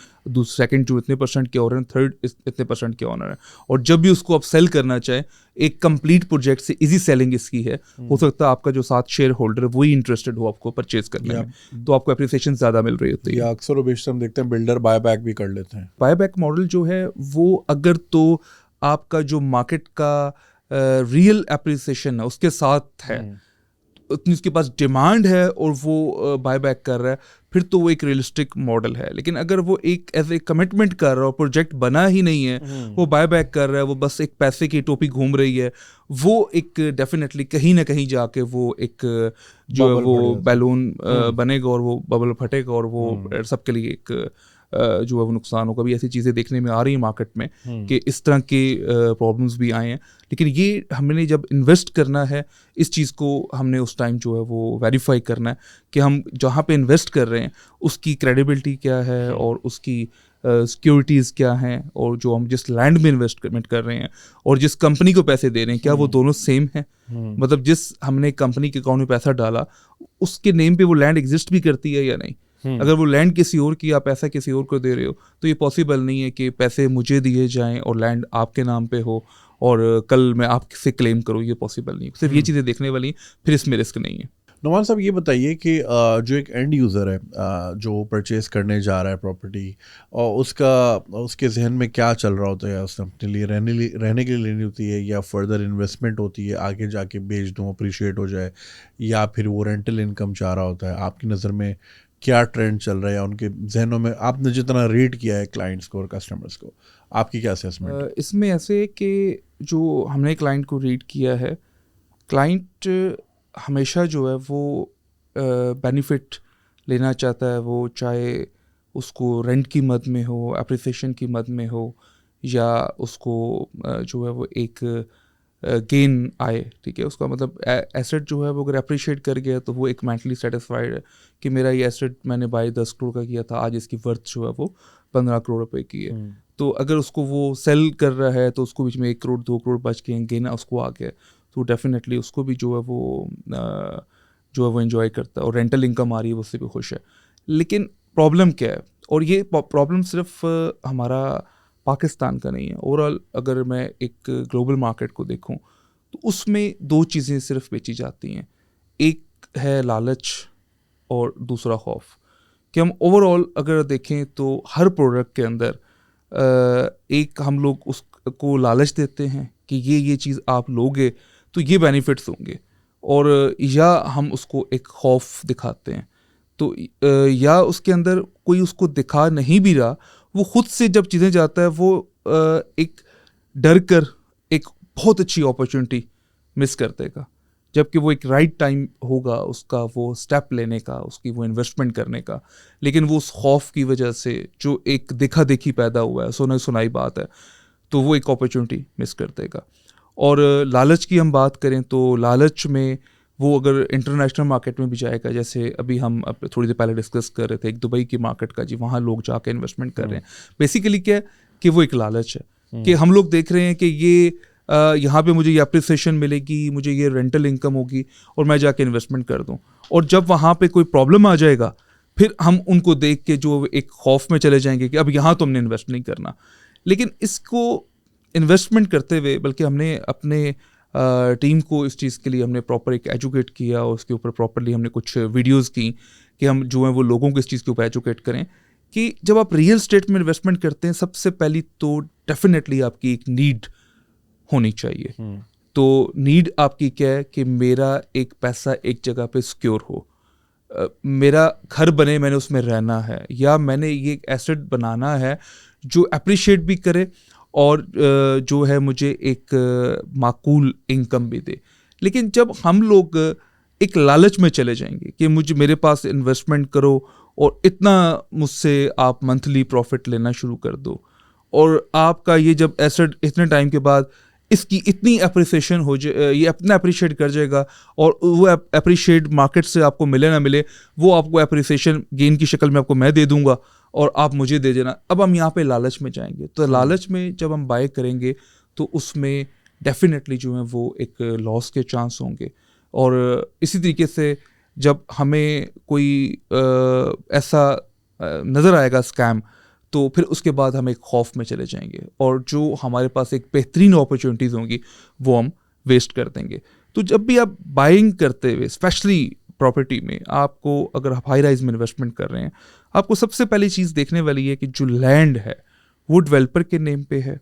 सेकंड जो इतने % के ऑनर हैं, थर्ड इतने % के ऑनर हैं। और जब भी उसको आप सेल करना चाहें, एक कंप्लीट प्रोजेक्ट से इजी सेलिंग इसकी है। हो सकता है आपका जो साथ शेयर होल्डर है वही इंटरेस्टेड हो आपको परचेज करने में, तो आपको एप्रिसिएशन ज़्यादा मिल रही होती है। या अक्सर बेशतर हम देखते हैं बिल्डर बायबैक भी कर लेते हैं। बायबैक मॉडल जो है वो अगर तो आपका जो मार्केट का रियल एप्रिसिएशन है उसके साथ है, उतनी उसके पास डिमांड है और वो बायबैक कर रहा है, फिर तो वो एक रियलिस्टिक मॉडल है। लेकिन अगर वो एक एज ए कमिटमेंट कर रहा है और प्रोजेक्ट बना ही नहीं है, वो बायबैक कर रहा है, वो बस एक पैसे की टोपी घूम रही है, वो एक डेफिनेटली कहीं ना कहीं जाके वो एक जो है वो बैलून बनेगा और वो बबल फटेगा और वो सबके लिए एक जो है वो नुकसान होगा। भी ऐसी चीज़ें देखने में आ रही हैं मार्केट में कि इस तरह के प्रॉब्लम्स भी आए हैं। लेकिन ये हमने जब इन्वेस्ट करना है, इस चीज़ को हमने उस टाइम जो है वो वेरीफाई करना है कि हम जहाँ पे इन्वेस्ट कर रहे हैं उसकी क्रेडिबिलिटी क्या है और उसकी सिक्योरिटीज़ क्या हैं, और जो हम जिस लैंड में इन्वेस्टमेंट कर रहे हैं और जिस कंपनी को पैसे दे रहे हैं क्या वो दोनों सेम हैं। मतलब जिस हमने कंपनी के अकाउंट में पैसा डाला उसके नेम पे वो लैंड एग्जिस्ट भी करती है या नहीं। अगर वो लैंड किसी और की, आप पैसा किसी और को दे रहे हो, तो ये पॉसिबल नहीं है कि पैसे मुझे दिए जाएं और लैंड आपके नाम पे हो और कल मैं आपसे क्लेम करूँ। ये पॉसिबल नहीं है। सिर्फ ये चीज़ें देखने वाली, फिर इसमें रिस्क नहीं है। नुमान साहब ये बताइए कि जो एक एंड यूज़र है जो परचेज़ करने जा रहा है प्रॉपर्टी, और उसके जहन में क्या चल रहा होता है? उसने अपने लिए रहने के लिए लेनी होती है, या फर्दर इन्वेस्टमेंट होती है, आगे जाके बेच दूँ अप्रिशिएट हो जाए, या फिर वो रेंटल इनकम चाह रहा होता है? आपकी नज़र में क्या ट्रेंड चल रहा है, या उनके जहनों में आपने जितना रीड किया है क्लाइंट्स को और कस्टमर्स को, आपकी क्या असेसमेंट? इसमें ऐसे कि जो हमने क्लाइंट को रीड किया है, क्लाइंट हमेशा जो है वो बेनिफिट लेना चाहता है, वो चाहे उसको रेंट की मद में हो, एप्रिसिएशन की मद में हो, या उसको जो है वो एक गेन आए। ठीक है, उसका मतलब एसेट जो है वो अगर अप्रिशिएट कर गया तो वो एक मेंटली सेटिस्फाइड है कि मेरा ये एसेट मैंने बाय 10 करोड़ का किया था, आज इसकी वर्थ जो है वो 15 करोड़ रुपए की है। तो अगर उसको वो सेल कर रहा है तो उसको बीच में 1 करोड़ 2 करोड़ बच के गेन उसको आ गया, तो डेफिनेटली उसको भी जो है वो एंजॉय करता है, और रेंटल इनकम आ रही है उससे भी खुश है। लेकिन प्रॉब्लम क्या है, और ये प्रॉब्लम सिर्फ हमारा पाकिस्तान का नहीं है, ओवरऑल अगर मैं एक ग्लोबल मार्केट को देखूं तो उसमें 2 चीज़ें सिर्फ बेची जाती हैं। एक है लालच और दूसरा खौफ। कि हम ओवरऑल अगर देखें तो हर प्रोडक्ट के अंदर एक हम लोग उसको लालच देते हैं कि ये चीज़ आप लोगे तो ये बेनिफिट्स होंगे, और या हम उसको एक खौफ दिखाते हैं। तो या उसके अंदर कोई उसको दिखा नहीं भी रहा, वो खुद से जब चीज़ें जाता है वो एक डर कर एक बहुत अच्छी अपॉर्चुनिटी मिस कर देगा, जबकि वो एक राइट टाइम होगा उसका वो स्टेप लेने का, उसकी वो इन्वेस्टमेंट करने का। लेकिन वो उस खौफ की वजह से जो एक देखा देखी पैदा हुआ है, सुनाई सुनाई बात है, तो वो एक अपॉर्चुनिटी मिस कर देगा। और लालच की हम बात करें तो लालच में वो अगर इंटरनेशनल मार्केट में भी जाएगा, जैसे अभी हम थोड़ी देर पहले डिस्कस कर रहे थे एक दुबई की मार्केट का, जी वहाँ लोग जाके इन्वेस्टमेंट कर रहे हैं। बेसिकली क्या है कि वो एक लालच है कि हम लोग देख रहे हैं कि ये यहाँ पे मुझे ये अप्रिसिएशन मिलेगी, मुझे ये रेंटल इनकम होगी और मैं जाके इन्वेस्टमेंट कर दूँ, और जब वहाँ पे कोई प्रॉब्लम आ जाएगा फिर हम उनको देख के जो एक खौफ में चले जाएंगे कि अब यहाँ तो हमने इन्वेस्ट नहीं करना। लेकिन इसको इन्वेस्टमेंट करते हुए बल्कि हमने अपने टीम को इस चीज़ के लिए हमने प्रॉपर एक एजुकेट किया, और उसके ऊपर प्रॉपरली हमने कुछ वीडियोस की कि हम जो है वो लोगों को इस चीज़ के ऊपर एजुकेट करें कि जब आप रियल एस्टेट में इन्वेस्टमेंट करते हैं, सबसे पहली तो डेफिनेटली आपकी एक नीड होनी चाहिए। तो नीड आपकी क्या है कि मेरा एक पैसा एक जगह पे सिक्योर हो, मेरा घर बने, मैंने उसमें रहना है, या मैंने ये एक एसेट बनाना है जो अप्रिशिएट भी करे और जो है मुझे एक माकूल इनकम भी दे। लेकिन जब हम लोग एक लालच में चले जाएंगे कि मेरे पास इन्वेस्टमेंट करो और इतना मुझसे आप मंथली प्रॉफिट लेना शुरू कर दो, और आपका ये जब एसेट इतने टाइम के बाद इसकी इतनी अप्रिसिएशन हो जाए, ये अपना अप्रिशिएट कर जाएगा, और वो अप्रिशिएट मार्केट से आपको मिले ना मिले, वो आपको अप्रिसिएशन गेन की शक्ल में आपको मैं दे दूंगा और आप मुझे दे देना। अब हम यहाँ पे लालच में जाएंगे, तो लालच में जब हम बाय करेंगे तो उसमें डेफिनेटली जो है वो एक लॉस के चांस होंगे। और इसी तरीके से जब हमें कोई ऐसा नज़र आएगा स्कैम, तो फिर उसके बाद हम एक खौफ में चले जाएंगे और जो हमारे पास एक बेहतरीन अपॉर्चुनिटीज़ होंगी वो हम वेस्ट कर देंगे। तो जब भी आप बाइंग करते हुए, स्पेशली प्रॉपर्टी में, आपको अगर आप हाई राइज में इन्वेस्टमेंट कर रहे हैं, आपको सबसे पहली चीज़ देखने वाली है कि जो लैंड है वो डेवलपर के नेम पे है,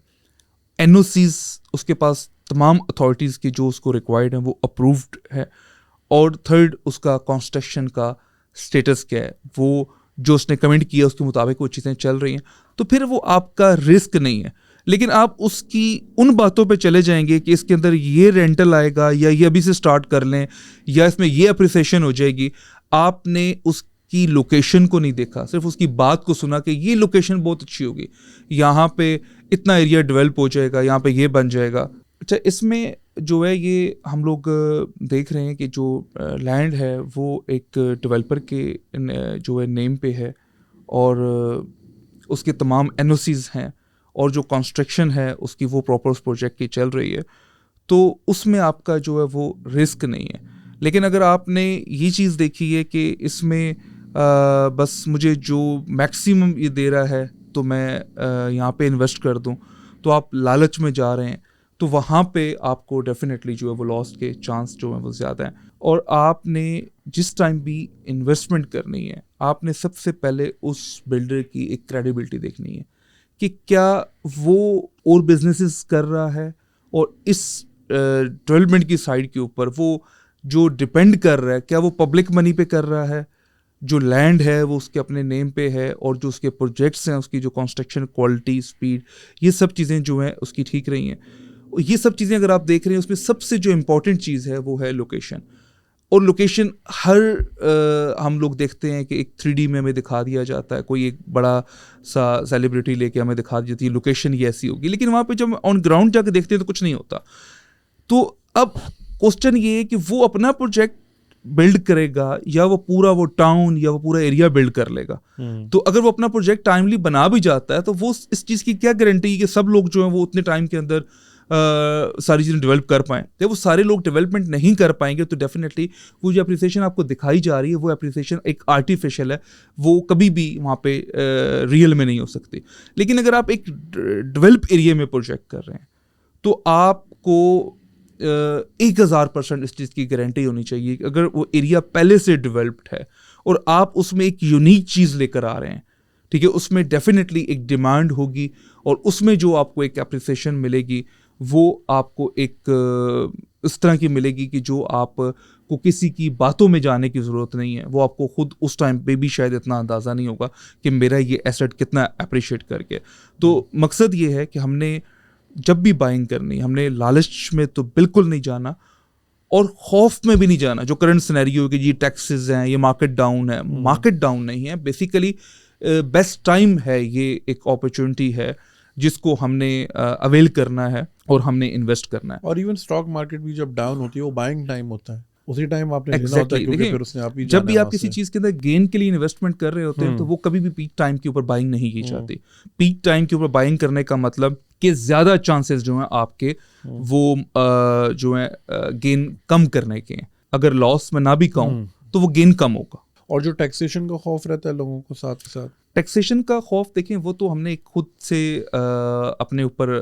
एनओसीज उसके पास तमाम अथॉरिटीज़ की जो उसको रिक्वायर्ड है वो अप्रूव्ड है, और थर्ड उसका कंस्ट्रक्शन का स्टेटस क्या है, वो जो उसने कमेंट किया उसके मुताबिक वो चीज़ें चल रही हैं, तो फिर वो आपका रिस्क नहीं है। लेकिन आप उसकी उन बातों पे चले जाएंगे कि इसके अंदर ये रेंटल आएगा या ये अभी से स्टार्ट कर लें या इसमें ये अप्रिसिएशन हो जाएगी, आपने उसकी लोकेशन को नहीं देखा, सिर्फ उसकी बात को सुना कि ये लोकेशन बहुत अच्छी होगी, यहाँ पे इतना एरिया डेवलप हो जाएगा, यहाँ पे ये बन जाएगा। अच्छा, इसमें जो है ये हम लोग देख रहे हैं कि जो लैंड है वो एक डेवलपर के जो है नेम पे है और उसके तमाम एनओसीज हैं और जो कंस्ट्रक्शन है उसकी वो प्रॉपर उस प्रोजेक्ट की चल रही है, तो उसमें आपका जो है वो रिस्क नहीं है। लेकिन अगर आपने ये चीज़ देखी है कि इसमें बस मुझे जो मैक्सिमम ये दे रहा है तो मैं यहाँ पे इन्वेस्ट कर दूँ, तो आप लालच में जा रहे हैं, तो वहाँ पे आपको डेफिनेटली जो है वो लॉस के चांस जो है वो ज़्यादा हैं। और आपने जिस टाइम भी इन्वेस्टमेंट करनी है, आपने सबसे पहले उस बिल्डर की एक क्रेडिबिलिटी देखनी है कि क्या वो और बिजनेसेस कर रहा है, और इस डेवलपमेंट की साइड के ऊपर वो जो डिपेंड कर रहा है क्या वो पब्लिक मनी पे कर रहा है, जो लैंड है वो उसके अपने नेम पे है, और जो उसके प्रोजेक्ट्स हैं उसकी जो कंस्ट्रक्शन क्वालिटी, स्पीड, ये सब चीज़ें जो हैं उसकी ठीक रही हैं। ये सब चीज़ें अगर आप देख रहे हैं, उसमें सबसे जो इम्पोर्टेंट चीज़ है वो है लोकेशन। और लोकेशन हर हम लोग देखते हैं कि एक 3D में हमें दिखा दिया जाता है, कोई एक बड़ा सा सेलिब्रिटी लेके हमें दिखा दी जाती है लोकेशन ये ऐसी होगी, लेकिन वहाँ पे जब ऑन ग्राउंड जाके देखते हैं तो कुछ नहीं होता। तो अब क्वेश्चन ये है कि वो अपना प्रोजेक्ट बिल्ड करेगा या वो पूरा वो टाउन या वो पूरा एरिया बिल्ड कर लेगा। तो अगर वो अपना प्रोजेक्ट टाइमली बना भी जाता है तो वो इस चीज़ की क्या गारंटी है कि सब लोग जो हैं वो उतने टाइम के अंदर सारी चीज़ें डेवलप कर पाएँ। जब वो सारे लोग डेवलपमेंट नहीं कर पाएंगे तो डेफिनेटली वो जो अप्रिसिएशन आपको दिखाई जा रही है वो अप्रिसिएशन एक आर्टिफिशियल है, वो कभी भी वहाँ पे रियल में नहीं हो सकती। लेकिन अगर आप एक डेवलप एरिया में प्रोजेक्ट कर रहे हैं तो आपको 1000% इस चीज़ की गारंटी होनी चाहिए कि अगर वो एरिया पहले से डेवलप्ड है और आप उसमें एक यूनिक चीज़ लेकर आ रहे हैं, ठीक है, उसमें डेफिनेटली एक डिमांड होगी और उसमें जो आपको एक अप्रिसिएशन मिलेगी वो आपको एक इस तरह की मिलेगी कि जो आपको किसी की बातों में जाने की ज़रूरत नहीं है, वो आपको खुद उस टाइम पे भी शायद इतना अंदाज़ा नहीं होगा कि मेरा ये एसेट कितना अप्रिशिएट करके। तो मकसद ये है कि हमने जब भी बाइंग करनी, हमने लालच में तो बिल्कुल नहीं जाना और खौफ में भी नहीं जाना। जो करंट सिनेरियो है कि ये टैक्सेस हैं, ये मार्केट डाउन है, मार्केट डाउन नहीं है, बेसिकली बेस्ट टाइम है, ये एक अपॉर्चुनिटी है जिसको हमने अवेल करना है और हमने इन्वेस्ट करना है। और इवन स्टॉक मार्केट भी जब डाउन होती है वो बाइंग टाइम होता है, उसी टाइम आपने लेना होता है, क्योंकि फिर उसने आप ही जब भी आप किसी चीज़ के अंदर गेन के लिए इन्वेस्टमेंट कर रहे होते हैं तो वो कभी भी पीक टाइम के ऊपर बाइंग नहीं की जाती। पीक टाइम के ऊपर बाइंग करने का मतलब कि ज़्यादा चांसेस जो हैं आपके वो जो है गेन कम करने के हैं। अगर लॉस में ना भी कहूँ तो वो गेन कम होगा। और जो टैक्सेशन का खौफ रहता है लोगों को, साथ के साथ टैक्सेशन का खौफ देखें, वो तो हमने खुद से अपने ऊपर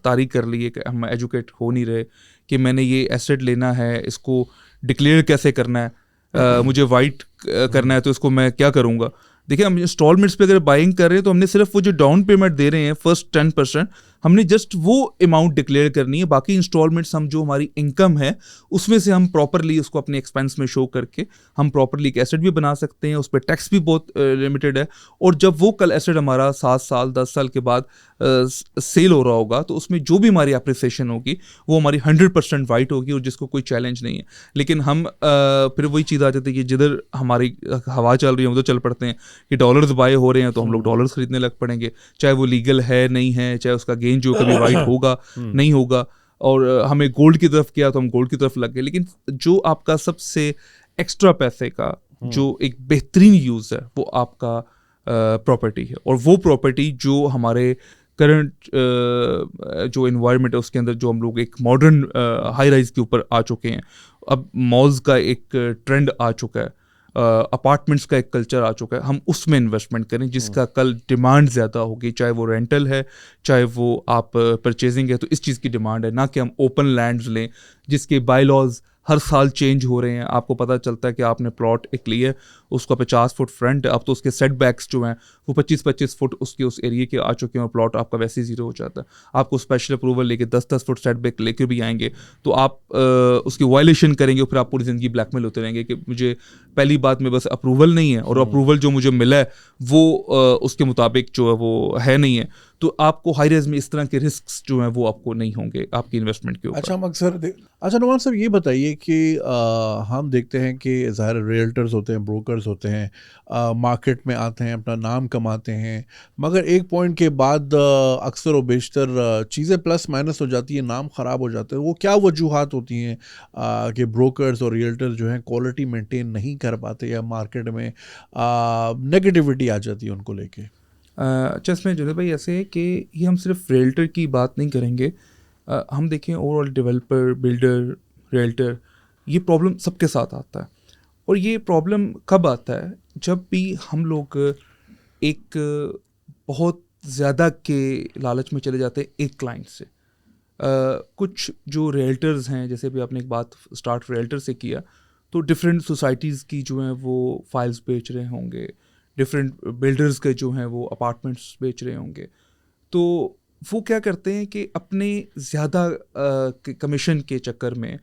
तारीख कर ली है कि हम एजुकेट हो नहीं रहे कि मैंने ये एसेट लेना है, इसको डिक्लेयर कैसे करना है, मुझे वाइट करना है तो इसको मैं क्या करूँगा। देखिए, हम इंस्टॉलमेंट्स पे अगर बाइंग कर रहे हैं तो हमने सिर्फ वो जो डाउन पेमेंट दे रहे हैं फर्स्ट 10%, हमने जस्ट वो अमाउंट डिक्लेयर करनी है। बाकी इंस्टॉलमेंट्स हम जो हमारी इनकम है उसमें से हम प्रॉपरली उसको अपने एक्सपेंस में शो करके हम प्रॉपरली एक एसेट भी बना सकते हैं। उस पर टैक्स भी बहुत लिमिटेड है, और जब वो कल एसेट हमारा 7 साल 10 साल के बाद सेल हो रहा होगा तो उसमें जो भी हमारी अप्रिसिएशन होगी वो हमारी 100% वाइट होगी और जिसको कोई चैलेंज नहीं है। लेकिन हम फिर वही चीज़ आ जाती है कि जिधर हमारी हवा चल रही है उधर चल पड़ते हैं कि डॉलर्स बाय हो रहे हैं तो हम लोग डॉलर्स खरीदने लग पड़ेंगे, चाहे वो लीगल है नहीं है, चाहे उसका गेन जो कभी वाइट होगा नहीं होगा। और हमें गोल्ड की तरफ किया तो हम गोल्ड की तरफ लग गए। लेकिन जो आपका सबसे एक्स्ट्रा पैसे का जो एक बेहतरीन यूज़ है वो आपका प्रॉपर्टी है, और वो प्रॉपर्टी जो हमारे करंट जो इन्वायरमेंट है उसके अंदर जो हम लोग एक मॉडर्न हाई राइज के ऊपर आ चुके हैं, अब मॉल्स का एक ट्रेंड आ चुका है, अपार्टमेंट्स का एक कल्चर आ चुका है, हम उसमें इन्वेस्टमेंट करें जिसका कल डिमांड ज़्यादा होगी, चाहे वो रेंटल है चाहे वो आप परचेजिंग है, तो इस चीज़ की डिमांड है, ना कि हम ओपन लैंड्स लें जिसके बाई लॉज हर साल चेंज हो रहे हैं। आपको पता चलता है कि आपने प्लॉट एक लिया, उसका 50 फुट फ्रंट, अब तो उसके सेटबैक्स जो हैं वो 25-25 फुट उसके उस एरिया के आ चुके हैं और प्लॉट आपका वैसे ही ज़ीरो हो जाता है। आपको स्पेशल अप्रूवल लेके 10-10 फुट सेटबैक लेके भी आएंगे तो आप उसकी वायलेशन करेंगे और फिर आप पूरी ज़िंदगी ब्लैकमेल होते रहेंगे कि मुझे पहली बात में बस अप्रूवल नहीं है, और अप्रूवल जो मुझे मिला है वो उसके मुताबिक जो है वो है नहीं है, तो आपको हाई रेज में इस तरह के रिस्क्स जो हैं वो आपको नहीं होंगे आपकी इन्वेस्टमेंट के ऊपर। अच्छा हम अच्छा नुमान साहब ये बताइए कि हम देखते हैं कि ज़ाहिर रियल्टर्स होते हैं, ब्रोकर्स होते हैं, मार्केट में आते हैं, अपना नाम कमाते हैं, मगर एक पॉइंट के बाद अक्सर व बेशतर चीज़ें प्लस माइनस हो जाती है, नाम ख़राब हो जाते हैं। वो क्या वजूहात होती हैं कि ब्रोकर्स और रियल्टर्स जो हैं क्वालिटी मेंटेन नहीं कर पाते या मार्केट में नेगेटिविटी आ जाती है उनको लेके? अच्छा, इसमें जुनेद भाई ऐसे है कि ये हम सिर्फ रियल्टर की बात नहीं करेंगे, हम देखें ओवरऑल डेवलपर, बिल्डर, रियल्टर, ये प्रॉब्लम सबके साथ आता है। और ये प्रॉब्लम कब आता है? जब भी हम लोग एक बहुत ज़्यादा के लालच में चले जाते हैं एक क्लाइंट से। कुछ जो रियल्टर्स हैं, जैसे भी आपने एक बात स्टार्ट रियल्टर से किया, तो डिफरेंट सोसाइटीज़ की जो हैं वो फाइल्स बेच रहे होंगे, डिफरेंट बिल्डर्स के जो हैं वो अपार्टमेंट्स बेच रहे होंगे, तो वो क्या करते हैं कि अपने ज़्यादा कमीशन के चक्कर में,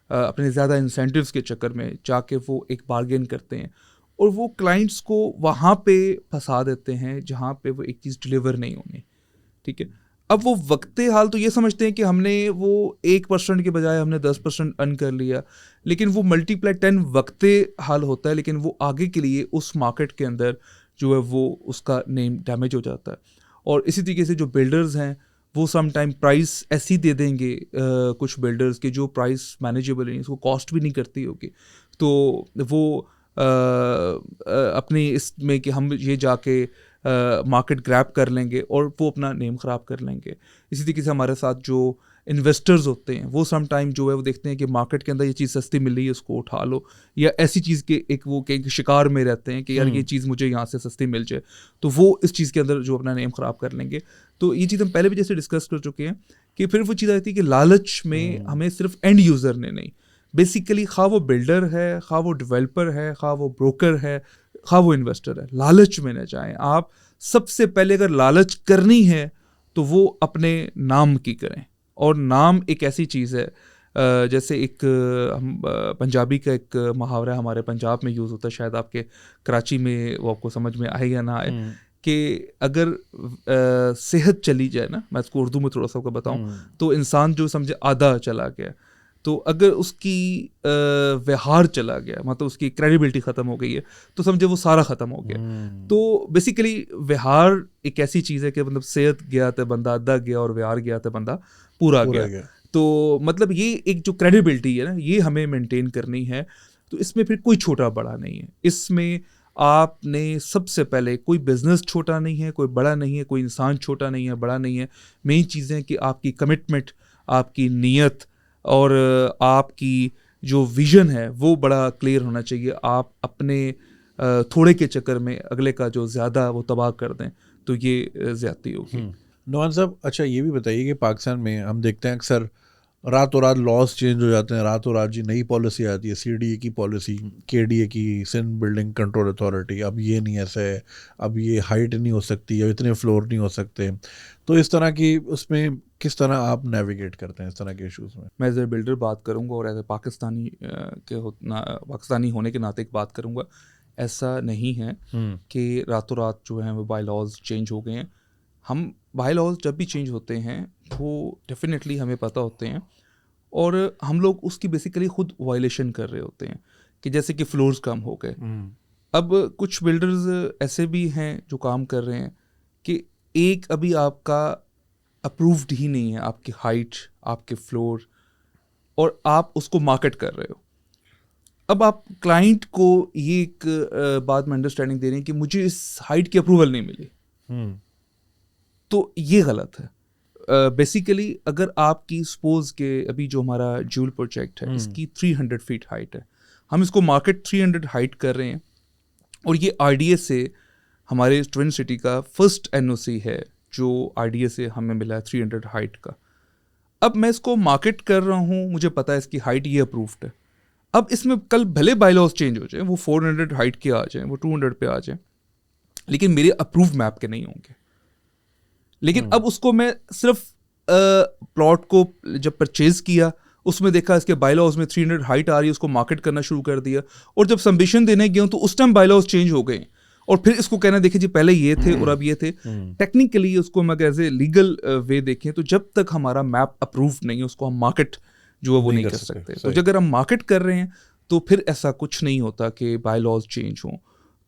अपने ज़्यादा इंसेंटिव्स के चक्कर में जाके वो एक बार्गेन करते हैं और वो क्लाइंट्स को वहाँ पे फंसा देते हैं जहाँ पे वो एक चीज़ डिलीवर नहीं होनी। ठीक है, अब वो वक्ते हाल तो ये समझते हैं कि हमने वो 1% के बजाय हमने 10% अर्न कर लिया, लेकिन वो मल्टीप्लाई 10 वक्ते हाल होता है, लेकिन वो आगे के लिए उस मार्केट के अंदर जो है वो उसका नेम डैमेज हो जाता है। और इसी तरीके से जो बिल्डर्स हैं वो सम टाइम प्राइस ऐसी दे देंगे, कुछ बिल्डर्स के जो प्राइस मैनेजेबल नहीं, उसको कॉस्ट भी नहीं करती होगी, तो वो अपनी इसमें कि हम ये जाके मार्केट ग्रैब कर लेंगे और वो अपना नेम ख़राब कर लेंगे। इसी तरीके से हमारे साथ जो इन्वेस्टर्स होते हैं वो सम टाइम जो है वो देखते हैं कि मार्केट के अंदर ये चीज़ सस्ती मिल रही है, उसको उठा लो, या ऐसी चीज़ के एक वो के शिकार में रहते हैं कि यार ये चीज़ मुझे यहाँ से सस्ती मिल जाए, तो वो इस चीज़ के अंदर जो अपना नेम ख़राब कर लेंगे। तो ये चीज़ हम पहले भी जैसे डिस्कस कर चुके हैं कि फिर वो चीज़ आती है कि लालच में हमें सिर्फ एंड यूज़र ने नहीं, बेसिकली खा वो बिल्डर है, खा वो डेवलपर है, खा वो ब्रोकर है, खा वो इन्वेस्टर है, लालच में न जाएं आप। सबसे पहले अगर लालच करनी है तो वो अपने नाम की करें, और नाम एक ऐसी चीज़ है, जैसे एक हम पंजाबी का एक मुहावरा हमारे पंजाब में यूज़ होता है, शायद आपके कराची में वो आपको समझ में आए या ना आए, कि अगर सेहत चली जाए ना, मैं इसको उर्दू में थोड़ा सा आपको बताऊं, तो इंसान जो समझे आधा चला गया, तो अगर उसकी व्यवहार चला गया, मतलब उसकी क्रेडिबिलिटी ख़त्म हो गई है, तो समझे वो सारा ख़त्म हो गया। तो बेसिकली व्यवहार एक ऐसी चीज़ है कि मतलब सेहत गया तो बंदा आधा गया और व्यवहार गया तो बंदा पूरा गया। तो मतलब ये एक जो क्रेडिबिलिटी है ना, ये हमें मेंटेन करनी है। तो इसमें फिर कोई छोटा बड़ा नहीं है, इसमें आपने सबसे पहले, कोई बिजनेस छोटा नहीं है, कोई बड़ा नहीं है, कोई इंसान छोटा नहीं है, बड़ा नहीं है। मेन चीज़ है कि आपकी कमिटमेंट, आपकी नीयत और आपकी जो विजन है वो बड़ा क्लियर होना चाहिए। आप अपने थोड़े के चक्कर में अगले का जो ज़्यादा वो तबाह कर दें तो ये ज़्यादती होगी। नौमान साहब, अच्छा ये भी बताइए कि पाकिस्तान में हम देखते हैं अक्सर रातों रात लॉज चेंज हो जाते हैं, रातों रात जी नई पॉलिसी आती है, CDA की पॉलिसी, KDA की, सिंध बिल्डिंग कंट्रोल अथॉरिटी, अब ये नहीं ऐसा है, अब ये हाइट नहीं हो सकती, अब इतने फ्लोर नहीं हो सकते। तो इस तरह की उसमें किस तरह आप नेविगेट करते हैं इस तरह के इश्यूज़ में? मैं एज ए बिल्डर बात करूँगा और एज ए पाकिस्तानी पाकिस्तानी होने के नाते एक बात करूँगा, ऐसा नहीं है कि रातों रात जो है वो बाई लॉज चेंज हो गए हैं। हम बाई लॉज जब भी चेंज होते हैं वो डेफिनेटली हमें पता होते हैं, और हम लोग उसकी बेसिकली खुद वायलेशन कर रहे होते हैं, कि जैसे कि फ्लोर्स कम हो गए। अब कुछ बिल्डर्स ऐसे भी हैं जो काम कर रहे हैं कि एक अभी आपका अप्रूव्ड ही नहीं है, आपकी हाइट, आपके फ्लोर, और आप उसको मार्केट कर रहे हो। अब आप क्लाइंट को ये एक बात में अंडरस्टैंडिंग दे रहे हैं कि मुझे इस हाइट की अप्रूवल नहीं मिली, तो ये गलत है। बेसिकली अगर आपकी सपोज के अभी जो हमारा जूल प्रोजेक्ट है इसकी 300 फीट हाइट है, हम इसको मार्केट 300 हाइट कर रहे हैं, और ये RDA से हमारे ट्विन सिटी का फर्स्ट NOC है जो RDA से हमें मिला है 300 हाइट का। अब मैं इसको मार्केट कर रहा हूँ, मुझे पता है इसकी हाइट ये अप्रूव्ड है। अब इसमें कल भले बायलॉज चेंज हो जाए, वो 400 हाइट के आ जाए, वो 200 पे आ जाए, लेकिन मेरे अप्रूव मैप के नहीं होंगे। लेकिन अब उसको मैं सिर्फ प्लॉट को जब परचेज किया, उसमें देखा इसके बायलॉज में 300 हाइट आ रही है, उसको मार्केट करना शुरू कर दिया, और जब सबमिशन देने गया तो उस टाइम बायलॉज चेंज हो गए, और फिर इसको कहना देखिए जी पहले ये थे और अब ये थे। टेक्निकली उसको हम एज ए लीगल वे देखें तो जब तक हमारा मैप अप्रूव नहीं है उसको हम मार्केट जो है वो नहीं कर सकते। तो अगर हम मार्केट कर रहे हैं तो फिर ऐसा कुछ नहीं होता कि बायलॉज चेंज हों।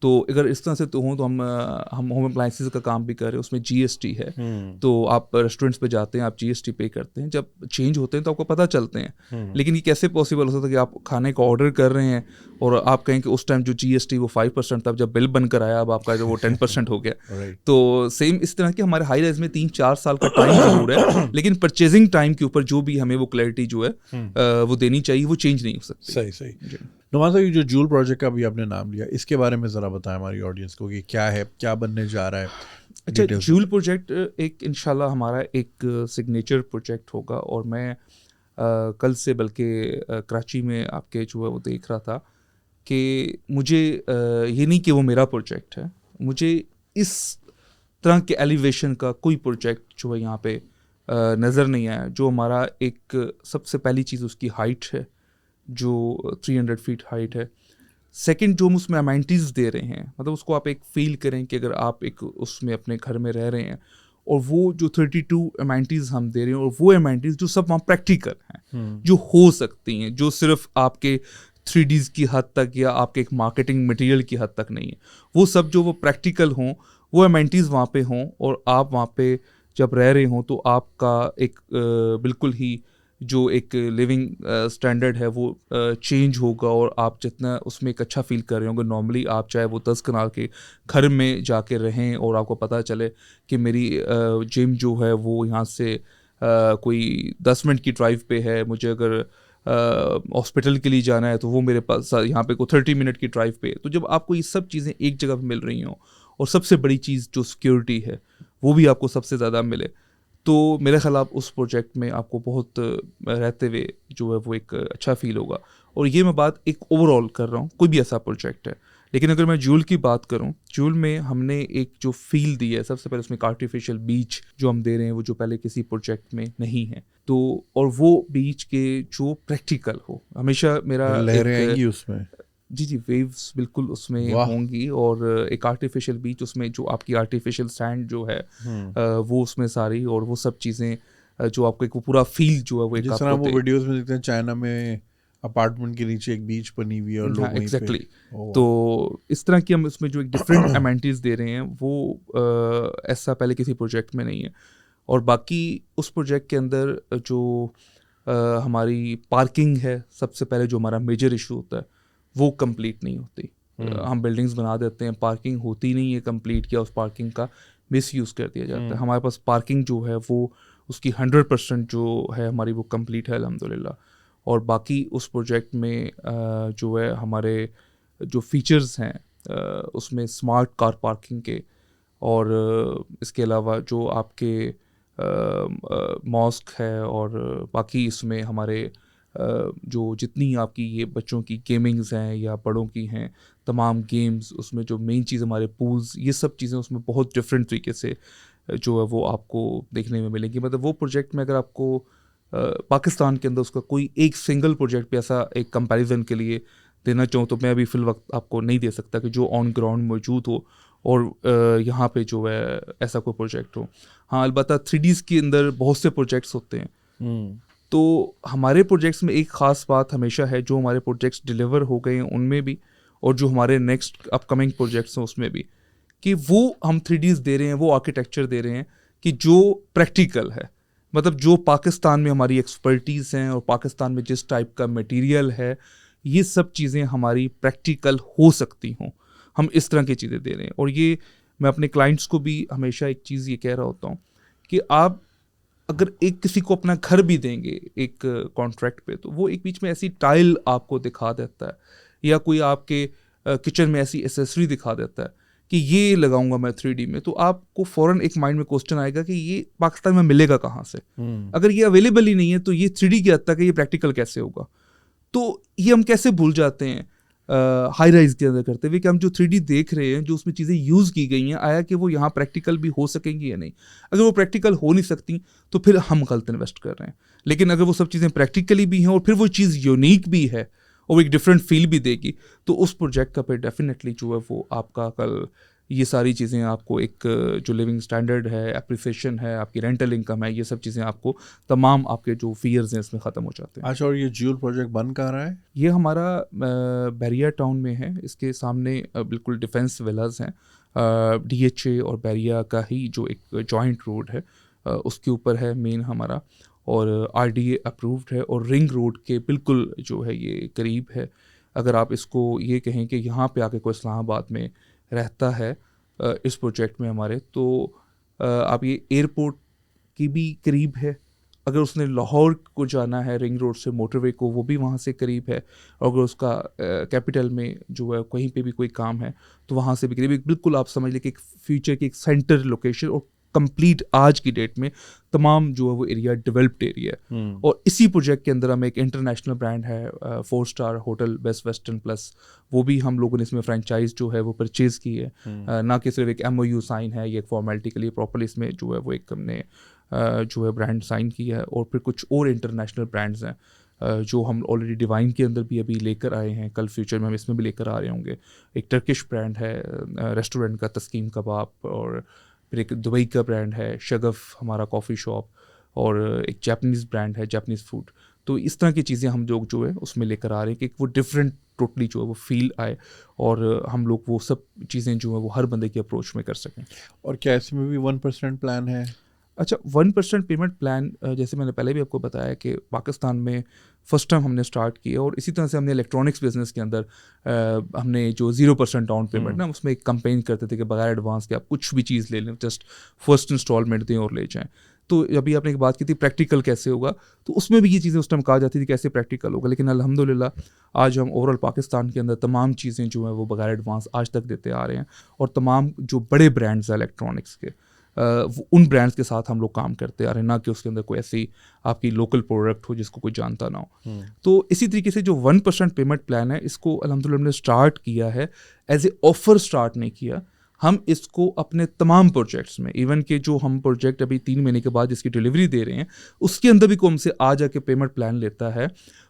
तो अगर इस तरह से तो हो तो हम होम अप्लायंसेस का काम भी कर रहे हैं, उसमें GST है, तो आप रेस्टोरेंट्स पे जाते हैं, आप GST पे करते हैं, जब चेंज होते हैं तो आपको पता चलते हैं। लेकिन ये कैसे पॉसिबल हो सकता है कि आप खाने का ऑर्डर कर रहे हैं और आप कहें कि उस टाइम जो GST वो 5% था, जब बिल बनकर आया अब आपका जो वो 10% हो गया। तो सेम इस तरह के हमारे हाई राइज में 3-4 साल का टाइम जरूर है, लेकिन परचेजिंग टाइम के ऊपर जो भी हमें वो क्लैरिटी जो है वो देनी चाहिए, वो चेंज नहीं हो सकती। सही। नुमान साहब, ये जो जूल प्रोजेक्ट का भी आपने नाम लिया, इसके बारे में ज़रा बताएं हमारी ऑडियंस को कि क्या है, क्या बनने जा रहा है। अच्छा, जूल प्रोजेक्ट एक इंशाल्लाह हमारा एक सिग्नेचर प्रोजेक्ट होगा, और मैं कल से बल्कि कराची में आपके जो है वो देख रहा था कि मुझे ये नहीं कि वो मेरा प्रोजेक्ट है, मुझे इस तरह के एलिवेशन का कोई प्रोजेक्ट जो है यहाँ पे नज़र नहीं आया। जो हमारा एक सबसे पहली चीज़ उसकी हाइट है जो 300 फीट हाइट है। सेकंड, जो हम उसमें अमेनिटीज़ दे रहे हैं, मतलब उसको आप एक फील करें कि अगर आप एक उसमें अपने घर में रह रहे हैं, और वो जो 32 अमेनिटीज़ हम दे रहे हैं, और वो अमेनिटीज़ जो सब वहाँ प्रैक्टिकल हैं, जो हो सकती हैं, जो सिर्फ आपके 3Ds की हद तक या आपके एक मार्केटिंग मटेरियल की हद तक नहीं है, वो सब जो वो प्रैक्टिकल हों, वो अमेनिटीज़ वहाँ पे हों, और आप वहाँ पे जब रह रहे हों तो आपका एक बिल्कुल ही जो एक लिविंग स्टैंडर्ड है वो चेंज होगा, और आप जितना उसमें एक अच्छा फील कर रहे होंगे। नॉर्मली आप चाहे वो 10 कनाल के घर में जाके रहें और आपको पता चले कि मेरी जिम जो है वो यहाँ से कोई 10 मिनट की ड्राइव पे है, मुझे अगर हॉस्पिटल के लिए जाना है तो वो मेरे पास यहाँ पे कोई 30 मिनट की ड्राइव पे है। तो जब आपको ये सब चीज़ें एक जगह पर मिल रही हों, और सबसे बड़ी चीज़ जो सिक्योरिटी है वो भी आपको सबसे ज़्यादा मिले, तो मेरे ख़िलाफ़ उस प्रोजेक्ट में आपको बहुत रहते हुए जो है वो एक अच्छा फील होगा। और ये मैं बात एक ओवरऑल कर रहा हूँ, कोई भी ऐसा प्रोजेक्ट है। लेकिन अगर मैं जूल की बात करूँ, जूल में हमने एक जो फील दी है, सबसे पहले उसमें एक आर्टिफिशियल बीच जो हम दे रहे हैं वो जो पहले किसी प्रोजेक्ट में नहीं है, तो और वो बीच के जो प्रैक्टिकल हो। हमेशा मेरा लहरें आएंगी उसमें, जी वेव्स बिल्कुल उसमें होंगी, और एक आर्टिफिशियल बीच, उसमें जो आपकी आर्टिफिशियल सैंड जो है वो उसमें सारी, और वो सब चीज़ें जो आपको एक वो पूरा फील जो है वो एक, जिस तरह वो वीडियोस में देखते हैं चाइना में अपार्टमेंट के नीचे एक बीच बनी हुई है और लोग वहीं पे। तो इस तरह की हम उसमें जो एक डिफरेंट अमेनिटीज़ दे रहे हैं वो ऐसा पहले किसी प्रोजेक्ट में नहीं है। और बाकी उस प्रोजेक्ट के अंदर जो हमारी पार्किंग है, सबसे पहले जो हमारा मेजर इशू होता है वो कंप्लीट नहीं होती। हम बिल्डिंग्स बना देते हैं, पार्किंग होती नहीं है कंप्लीट, या उस पार्किंग का मिसयूज़ कर दिया जाता है। हमारे पास पार्किंग जो है वो उसकी 100% जो है हमारी वो कंप्लीट है अल्हम्दुलिल्लाह। और बाकी उस प्रोजेक्ट में जो है हमारे जो फीचर्स हैं उसमें स्मार्ट कार पार्किंग के, और इसके अलावा जो आपके मॉस्क है, और बाकी इसमें हमारे जो जितनी आपकी ये बच्चों की गेमिंग्स हैं या बड़ों की हैं, तमाम गेम्स, उसमें जो मेन चीज़ हमारे पूल्स, ये सब चीज़ें उसमें बहुत डिफरेंट तरीके से जो है वो आपको देखने में मिलेंगी। मतलब वो प्रोजेक्ट में अगर आपको पाकिस्तान के अंदर उसका कोई एक सिंगल प्रोजेक्ट पे ऐसा एक कंपैरिजन के लिए देना चाहूँ तो मैं अभी फ़िल वक्त आपको नहीं दे सकता कि जो ऑन ग्राउंड मौजूद हो और यहाँ पे जो है ऐसा कोई प्रोजेक्ट हो। हाँ, अलबत्ता 3Ds के अंदर बहुत से प्रोजेक्ट्स होते हैं। तो हमारे प्रोजेक्ट्स में एक ख़ास बात हमेशा है, जो हमारे प्रोजेक्ट्स डिलीवर हो गए हैं उनमें भी, और जो हमारे नेक्स्ट अपकमिंग प्रोजेक्ट्स हैं उसमें भी, कि वो हम 3Ds दे रहे हैं, वो आर्किटेक्चर दे रहे हैं कि जो प्रैक्टिकल है। मतलब जो पाकिस्तान में हमारी एक्सपर्टीज़ हैं और पाकिस्तान में जिस टाइप का मटेरियल है, ये सब चीज़ें हमारी प्रैक्टिकल हो सकती हों, हम इस तरह की चीज़ें दे रहे हैं। और ये मैं अपने क्लाइंट्स को भी हमेशा एक चीज़ ये कह रहा होता हूँ कि आप अगर एक किसी को अपना घर भी देंगे एक कॉन्ट्रैक्ट पे, तो वो एक बीच में ऐसी टाइल आपको दिखा देता है या कोई आपके किचन में ऐसी एसेसरी दिखा देता है कि ये लगाऊंगा मैं 3D में, तो आपको फ़ौरन एक माइंड में क्वेश्चन आएगा कि ये पाकिस्तान में मिलेगा कहाँ से? अगर ये अवेलेबल ही नहीं है तो ये 3D की हद तक है, ये प्रैक्टिकल कैसे होगा? तो ये हम कैसे भूल जाते हैं हाई राइज के अंदर करते हुए कि हम जो 3D देख रहे हैं, जो उसमें चीज़ें यूज़ की गई हैं, आया कि वो यहाँ प्रैक्टिकल भी हो सकेंगी या नहीं। अगर वो प्रैक्टिकल हो नहीं सकती तो फिर हम गलत इन्वेस्ट कर रहे हैं। लेकिन अगर वो सब चीज़ें प्रैक्टिकली भी हैं और फिर वो चीज़ यूनिक भी है और एक डिफरेंट फील भी देगी, तो उस प्रोजेक्ट का फिर डेफिनेटली जो है वो आपका कल ये सारी चीज़ें आपको एक जो लिविंग स्टैंडर्ड है, एप्रिसिएशन है, आपकी रेंटल इनकम है, ये सब चीज़ें आपको तमाम आपके जो फियर्स हैं इसमें ख़त्म हो जाते हैं। अच्छा, और ये ज्यूल प्रोजेक्ट बन कहाँ रहा है? ये हमारा बैरिया टाउन में है। इसके सामने बिल्कुल डिफेंस विलाज हैं। DHA और बैरिया का ही जो एक जॉइंट रोड है, उसके ऊपर है मेन हमारा, और RDA अप्रूव्ड है और रिंग रोड के बिल्कुल जो है ये करीब है। अगर आप इसको ये कहें कि यहाँ पे आके कोई इस्लामाबाद में रहता है इस प्रोजेक्ट में हमारे, तो आप ये एयरपोर्ट की भी करीब है। अगर उसने लाहौर को जाना है रिंग रोड से मोटरवे को, वो भी वहाँ से करीब है। और अगर उसका कैपिटल में जो है कहीं पे भी कोई काम है तो वहाँ से भी करीब। बिल्कुल आप समझ लें कि एक फ्यूचर की एक सेंटर लोकेशन, और कंप्लीट आज की डेट में तमाम जो है वो एरिया डेवलप्ड एरिया है। और इसी प्रोजेक्ट के अंदर हमें एक इंटरनेशनल ब्रांड है 4 star hotel best western plus, वो भी हम लोगों ने इसमें फ्रेंचाइज जो है वो परचेज़ की है। ना कि सिर्फ एक MOU साइन है, ये एक फॉर्मेलिटी के लिए प्रॉपरली इसमें जो है वो एक हमने जो है ब्रांड साइन किया है। और फिर कुछ और इंटरनेशनल ब्रांड्स हैं जो हम ऑलरेडी डिवाइन के अंदर भी अभी लेकर आए हैं, कल फ्यूचर में हम इसमें भी लेकर आ रहे होंगे। एक टर्किश ब्रांड है रेस्टोरेंट का, तस्कीम कबाब, और फिर एक दुबई का ब्रांड है शगफ हमारा कॉफ़ी शॉप, और एक जापानीज़ ब्रांड है जापानीज़ फूड। तो इस तरह की चीज़ें हम लोग जो है उसमें लेकर आ रहे हैं कि वो डिफरेंट टोटली जो है वो फील आए, और हम लोग वो सब चीज़ें जो है वो हर बंदे की अप्रोच में कर सकें। और क्या इसमें भी 1% प्लान है? अच्छा, 1% पेमेंट प्लान, जैसे मैंने पहले भी आपको बताया कि पाकिस्तान में फ़र्स्ट टाइम हमने स्टार्ट किया, और इसी तरह से हमने इलेक्ट्रॉनिक्स बिजनेस के अंदर हमने जो 0% डाउन पेमेंट ना, उसमें एक कंपेन करते थे कि बगैर एडवांस के आप कुछ भी चीज़ ले लें, जस्ट फर्स्ट इंस्टॉलमेंट दें और ले जाएं। तो अभी आपने एक बात की थी प्रैक्टिकल कैसे होगा, तो उसमें भी ये चीज़ें उस टाइम कहा जाती थी कैसे प्रैक्टिकल होगा। लेकिन अल्हम्दुलिल्लाह आज हम ओवरऑल पाकिस्तान के अंदर तमाम चीज़ें जो हैं वो बगैर एडवांस आज तक देते आ रहे हैं, और तमाम जो बड़े ब्रांड्स हैं इलेक्ट्रॉनिक्स के, उन ब्रांड्स के साथ हम लोग काम करते आ रहे हैं, ना कि उसके अंदर कोई ऐसी आपकी लोकल प्रोडक्ट हो जिसको कोई जानता ना हो। तो इसी तरीके से जो 1% पेमेंट प्लान है, इसको अल्हम्दुलिल्लाह हमने स्टार्ट किया है एज ए ऑफर, स्टार्ट नहीं किया। हम इसको अपने तमाम प्रोजेक्ट्स में, इवन के जो हम प्रोजेक्ट अभी 3 महीने के बाद जिसकी डिलीवरी दे रहे हैं, उसके अंदर भी कोई हमसे आ जाके पेमेंट प्लान लेता है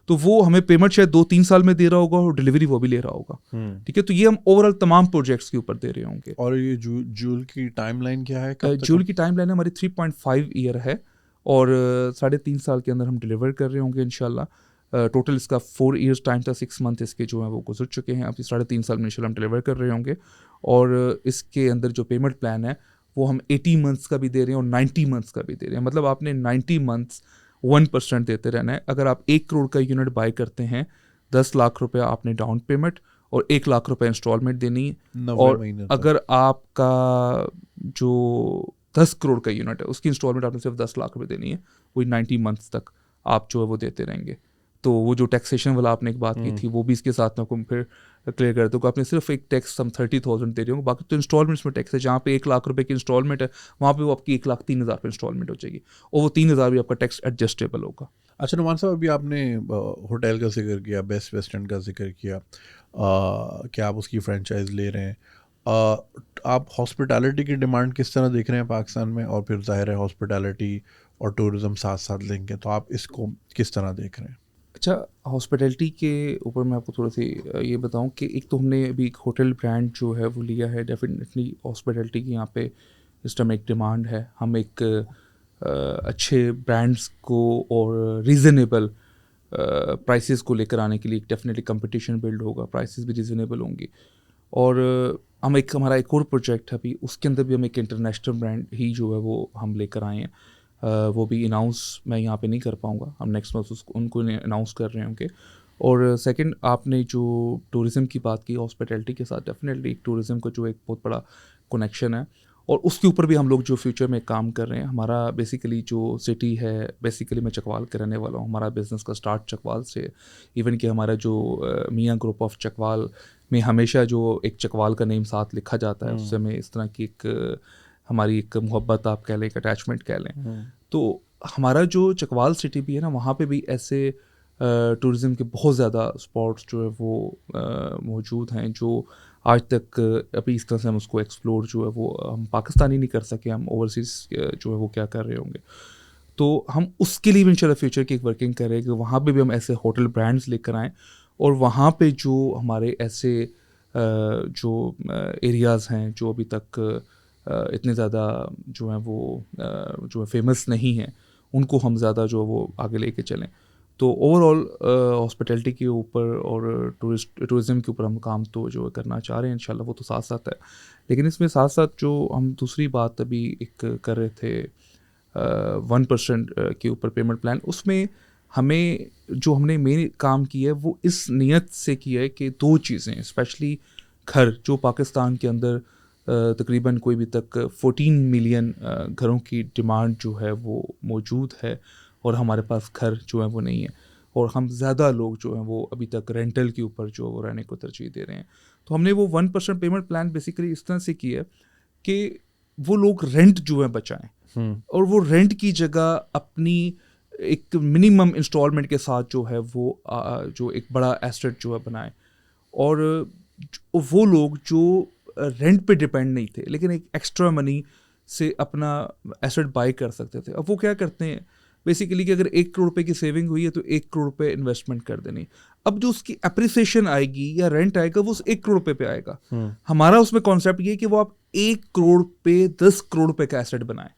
तो वो हमें पेमेंट शायद 2-3 साल में दे रहा होगा और डिलीवरी वो भी ले रहा होगा। ठीक है, तो ये हम ओवरऑल तमाम प्रोजेक्ट्स के ऊपर दे रहे होंगे। और ये जूल की टाइमलाइन क्या है? जूल की टाइम लाइन हमारी 3.5 ईयर है, और 3.5 साल के अंदर हम डिलीवर कर रहे होंगे इंशाल्लाह। टोटल इसका 4 ईयर्स टाइम था, 6 मंथ इसके जो है वो गुजर चुके हैं, अभी 3.5 साल में इंशाल्लाह हम डिलीवर कर रहे होंगे। और इसके अंदर जो पेमेंट प्लान है वो हम 80 मंथ्स का भी दे रहे हैं और 90 मंथ्स का भी दे रहे हैं। मतलब आपने 90 मंथ्स 1% देते रहना है। अगर आप 1 करोड़ का यूनिट बाय करते हैं, 10 लाख रुपया आपने डाउन पेमेंट और 1 लाख रुपए इंस्टॉलमेंट देनी है। और अगर आपका जो 10 करोड़ का यूनिट है उसकी इंस्टॉलमेंट आपने सिर्फ 10 लाख रुपए देनी है, वही 90 मंथ्स तक आप जो है वो देते रहेंगे। तो वो जो टैक्सेशन वाला आपने एक बात की थी वो भी इसके साथ में आपको फिर क्लियर कर दो कि आपने सिर्फ एक टैक्स हम 30,000 दे रहे होंगे, बाकी तो इंस्टॉलमेंट्स में टैक्स है। जहाँ पे 1 लाख रुपए की इंस्टॉलमेंट है वहाँ पे वो आपकी 1,03,000 पे इंस्टॉलमेंट हो जाएगी, और वो 3,000 भी आपका टैक्स एडजस्टेबल होगा। अच्छा नुमान साहब, अभी आपने होटल का जिक्र किया, बेस्ट वेस्टर्न का जिक्र किया, क्या आप उसकी फ्रेंचाइज ले रहे हैं? आप हॉस्पिटैलिटी की डिमांड किस तरह देख रहे हैं पाकिस्तान में? और फिर जाहिर है हॉस्पिटैलिटी और टूरिज़म साथ साथ लेंगे, तो आप इसको किस तरह देख रहे हैं? अच्छा, हॉस्पिटैलिटी के ऊपर मैं आपको थोड़ा सी ये बताऊं कि एक तो हमने अभी एक होटल ब्रांड जो है वो लिया है। डेफिनेटली हॉस्पिटैलिटी की यहाँ पे इस टाइम एक डिमांड है। हम एक अच्छे ब्रांड्स को और रीज़नेबल प्राइसेस को लेकर आने के लिए डेफिनेटली कंपटीशन बिल्ड होगा, प्राइसेस भी रीज़नेबल होंगी। और हम एक हमारा एक और प्रोजेक्ट है अभी, उसके अंदर भी हम एक इंटरनेशनल ब्रांड ही जो है वो हम लेकर आए हैं। वो भी अनाउंस मैं यहाँ पे नहीं कर पाऊँगा, हम नेक्स्ट मंथ उसको उनको अनाउंस कर रहे होंगे। और सेकंड, आपने जो टूरिज़म की बात की हॉस्पिटैलिटी के साथ, डेफिनेटली टूरिज़म का जो एक बहुत बड़ा कनेक्शन है, और उसके ऊपर भी हम लोग जो फ्यूचर में काम कर रहे हैं। हमारा बेसिकली जो सिटी है, बेसिकली मैं चकवाल के रहने वाला हूँ, हमारा बिज़नेस का स्टार्ट चकवाल से। इवन कि हमारा जो मियाँ ग्रुप ऑफ चकवाल में हमेशा जो एक चकवाल का नेम साथ लिखा जाता है, उससे हमें इस तरह की एक हमारी एक मोहब्बत आप कह लें, एक अटैचमेंट कह लें। तो हमारा जो चकवाल सिटी भी है ना, वहाँ पे भी ऐसे टूरिज़्म के बहुत ज़्यादा स्पॉट्स जो है वो मौजूद हैं, जो आज तक अभी इस तरह से हम उसको एक्सप्लोर जो है वो हम पाकिस्तानी नहीं कर सके, हम ओवरसीज़ जो है वो क्या कर रहे होंगे। तो हम उसके लिए भी इंशाल्लाह फ्यूचर की एक वर्किंग कर रहे हैं कि वहाँ पे भी हम ऐसे होटल ब्रांड्स लेकर आएँ, और वहाँ पे जो हमारे ऐसे जो एरियाज़ हैं जो अभी तक इतने ज़्यादा जो है वो जो है फेमस नहीं हैं, उनको हम ज़्यादा जो है वो आगे लेके चलें। तो ओवरऑल हॉस्पिटैलिटी के ऊपर और टूरिज़्म के ऊपर हम काम तो जो करना चाह रहे हैं इंशाल्लाह, वो तो साथ साथ है। लेकिन इसमें साथ साथ जो हम दूसरी बात अभी एक कर रहे थे 1% के ऊपर पेमेंट प्लान, उसमें हमें जो हमने मेन काम किया है वो इस नियत से किया है कि दो चीज़ें, स्पेशली घर जो पाकिस्तान के अंदर तकरीबन कोई भी तक 14 मिलियन घरों की डिमांड जो है वो मौजूद है, और हमारे पास घर जो है वो नहीं है, और हम ज़्यादा लोग जो हैं वो अभी तक रेंटल के ऊपर जो वो रहने को तरजीह दे रहे हैं। तो हमने वो 1% पेमेंट प्लान बेसिकली इस तरह से किया है कि वो लोग रेंट जो है बचाएं, और वो रेंट की जगह अपनी एक मिनिमम इंस्टॉलमेंट के साथ जो है वो जो एक बड़ा एसेट जो है बनाएं। और वो लोग जो रेंट पे डिपेंड नहीं थे लेकिन एक एक्स्ट्रा मनी से अपना एसेट बाय कर सकते थे, अब वो क्या करते हैं बेसिकली कि अगर 1 करोड़ रुपए की सेविंग हुई है तो 1 करोड़ रुपए इन्वेस्टमेंट कर देनी। अब जो उसकी अप्रिसिएशन आएगी या रेंट आएगा वो उस 1 करोड़ रुपए पे आएगा। हमारा उसमें कॉन्सेप्ट ये है कि वो आप 1 करोड़ पे 10 करोड़ रुपए का एसेट बनाएं,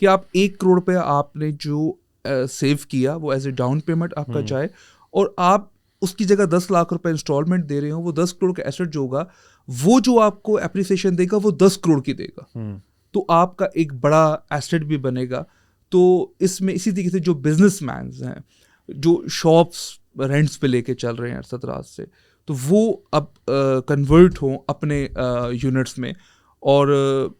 कि आप 1 करोड़ रुपए आपने जो सेव किया वो एज ए डाउन पेमेंट आपका जाए, और आप उसकी जगह 10 लाख रुपए इंस्टॉलमेंट दे रहे हो, वो 10 करोड़ का एसेट जो होगा वो जो आपको अप्रिसिएशन देगा वो 10 करोड़ की देगा। तो आपका एक बड़ा एसेट भी बनेगा। तो इसमें इसी तरीके से जो बिजनेसमैन हैं जो शॉप्स रेंट्स पे लेके चल रहे हैं 17 से, तो वो अब कन्वर्ट हों अपने यूनिट्स में। और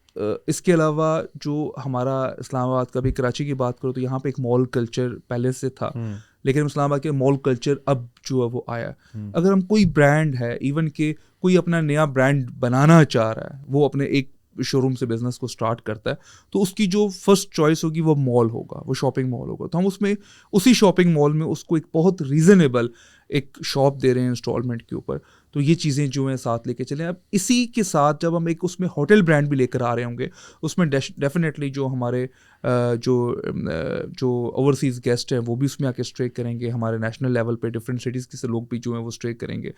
इसके अलावा जो हमारा इस्लामाबाद का भी, कराची की बात करो तो यहाँ पे एक मॉल कल्चर पहले से था, लेकिन इस्लामाबाद के मॉल कल्चर अब जो है वो आया। अगर हम कोई ब्रांड है, इवन के कोई अपना नया ब्रांड बनाना चाह रहा है, वो अपने एक शोरूम से बिजनेस को स्टार्ट करता है, तो उसकी जो फर्स्ट चॉइस होगी वो मॉल होगा, वो शॉपिंग मॉल होगा। तो हम उसमें उसी शॉपिंग मॉल में उसको एक बहुत रीज़नेबल एक शॉप दे रहे हैं इंस्टॉलमेंट के ऊपर। तो ये चीज़ें जो हैं साथ लेके चलें। अब इसी के साथ जब हम एक उसमें होटल ब्रांड भी लेकर आ रहे होंगे, उसमें डेफिनेटली जो हमारे जो ओवरसीज़ गेस्ट हैं वो भी उसमें आके स्टे करेंगे, हमारे नेशनल लेवल पे डिफरेंट सिटीज़ के से लोग भी जो हैं वो स्टे करेंगे,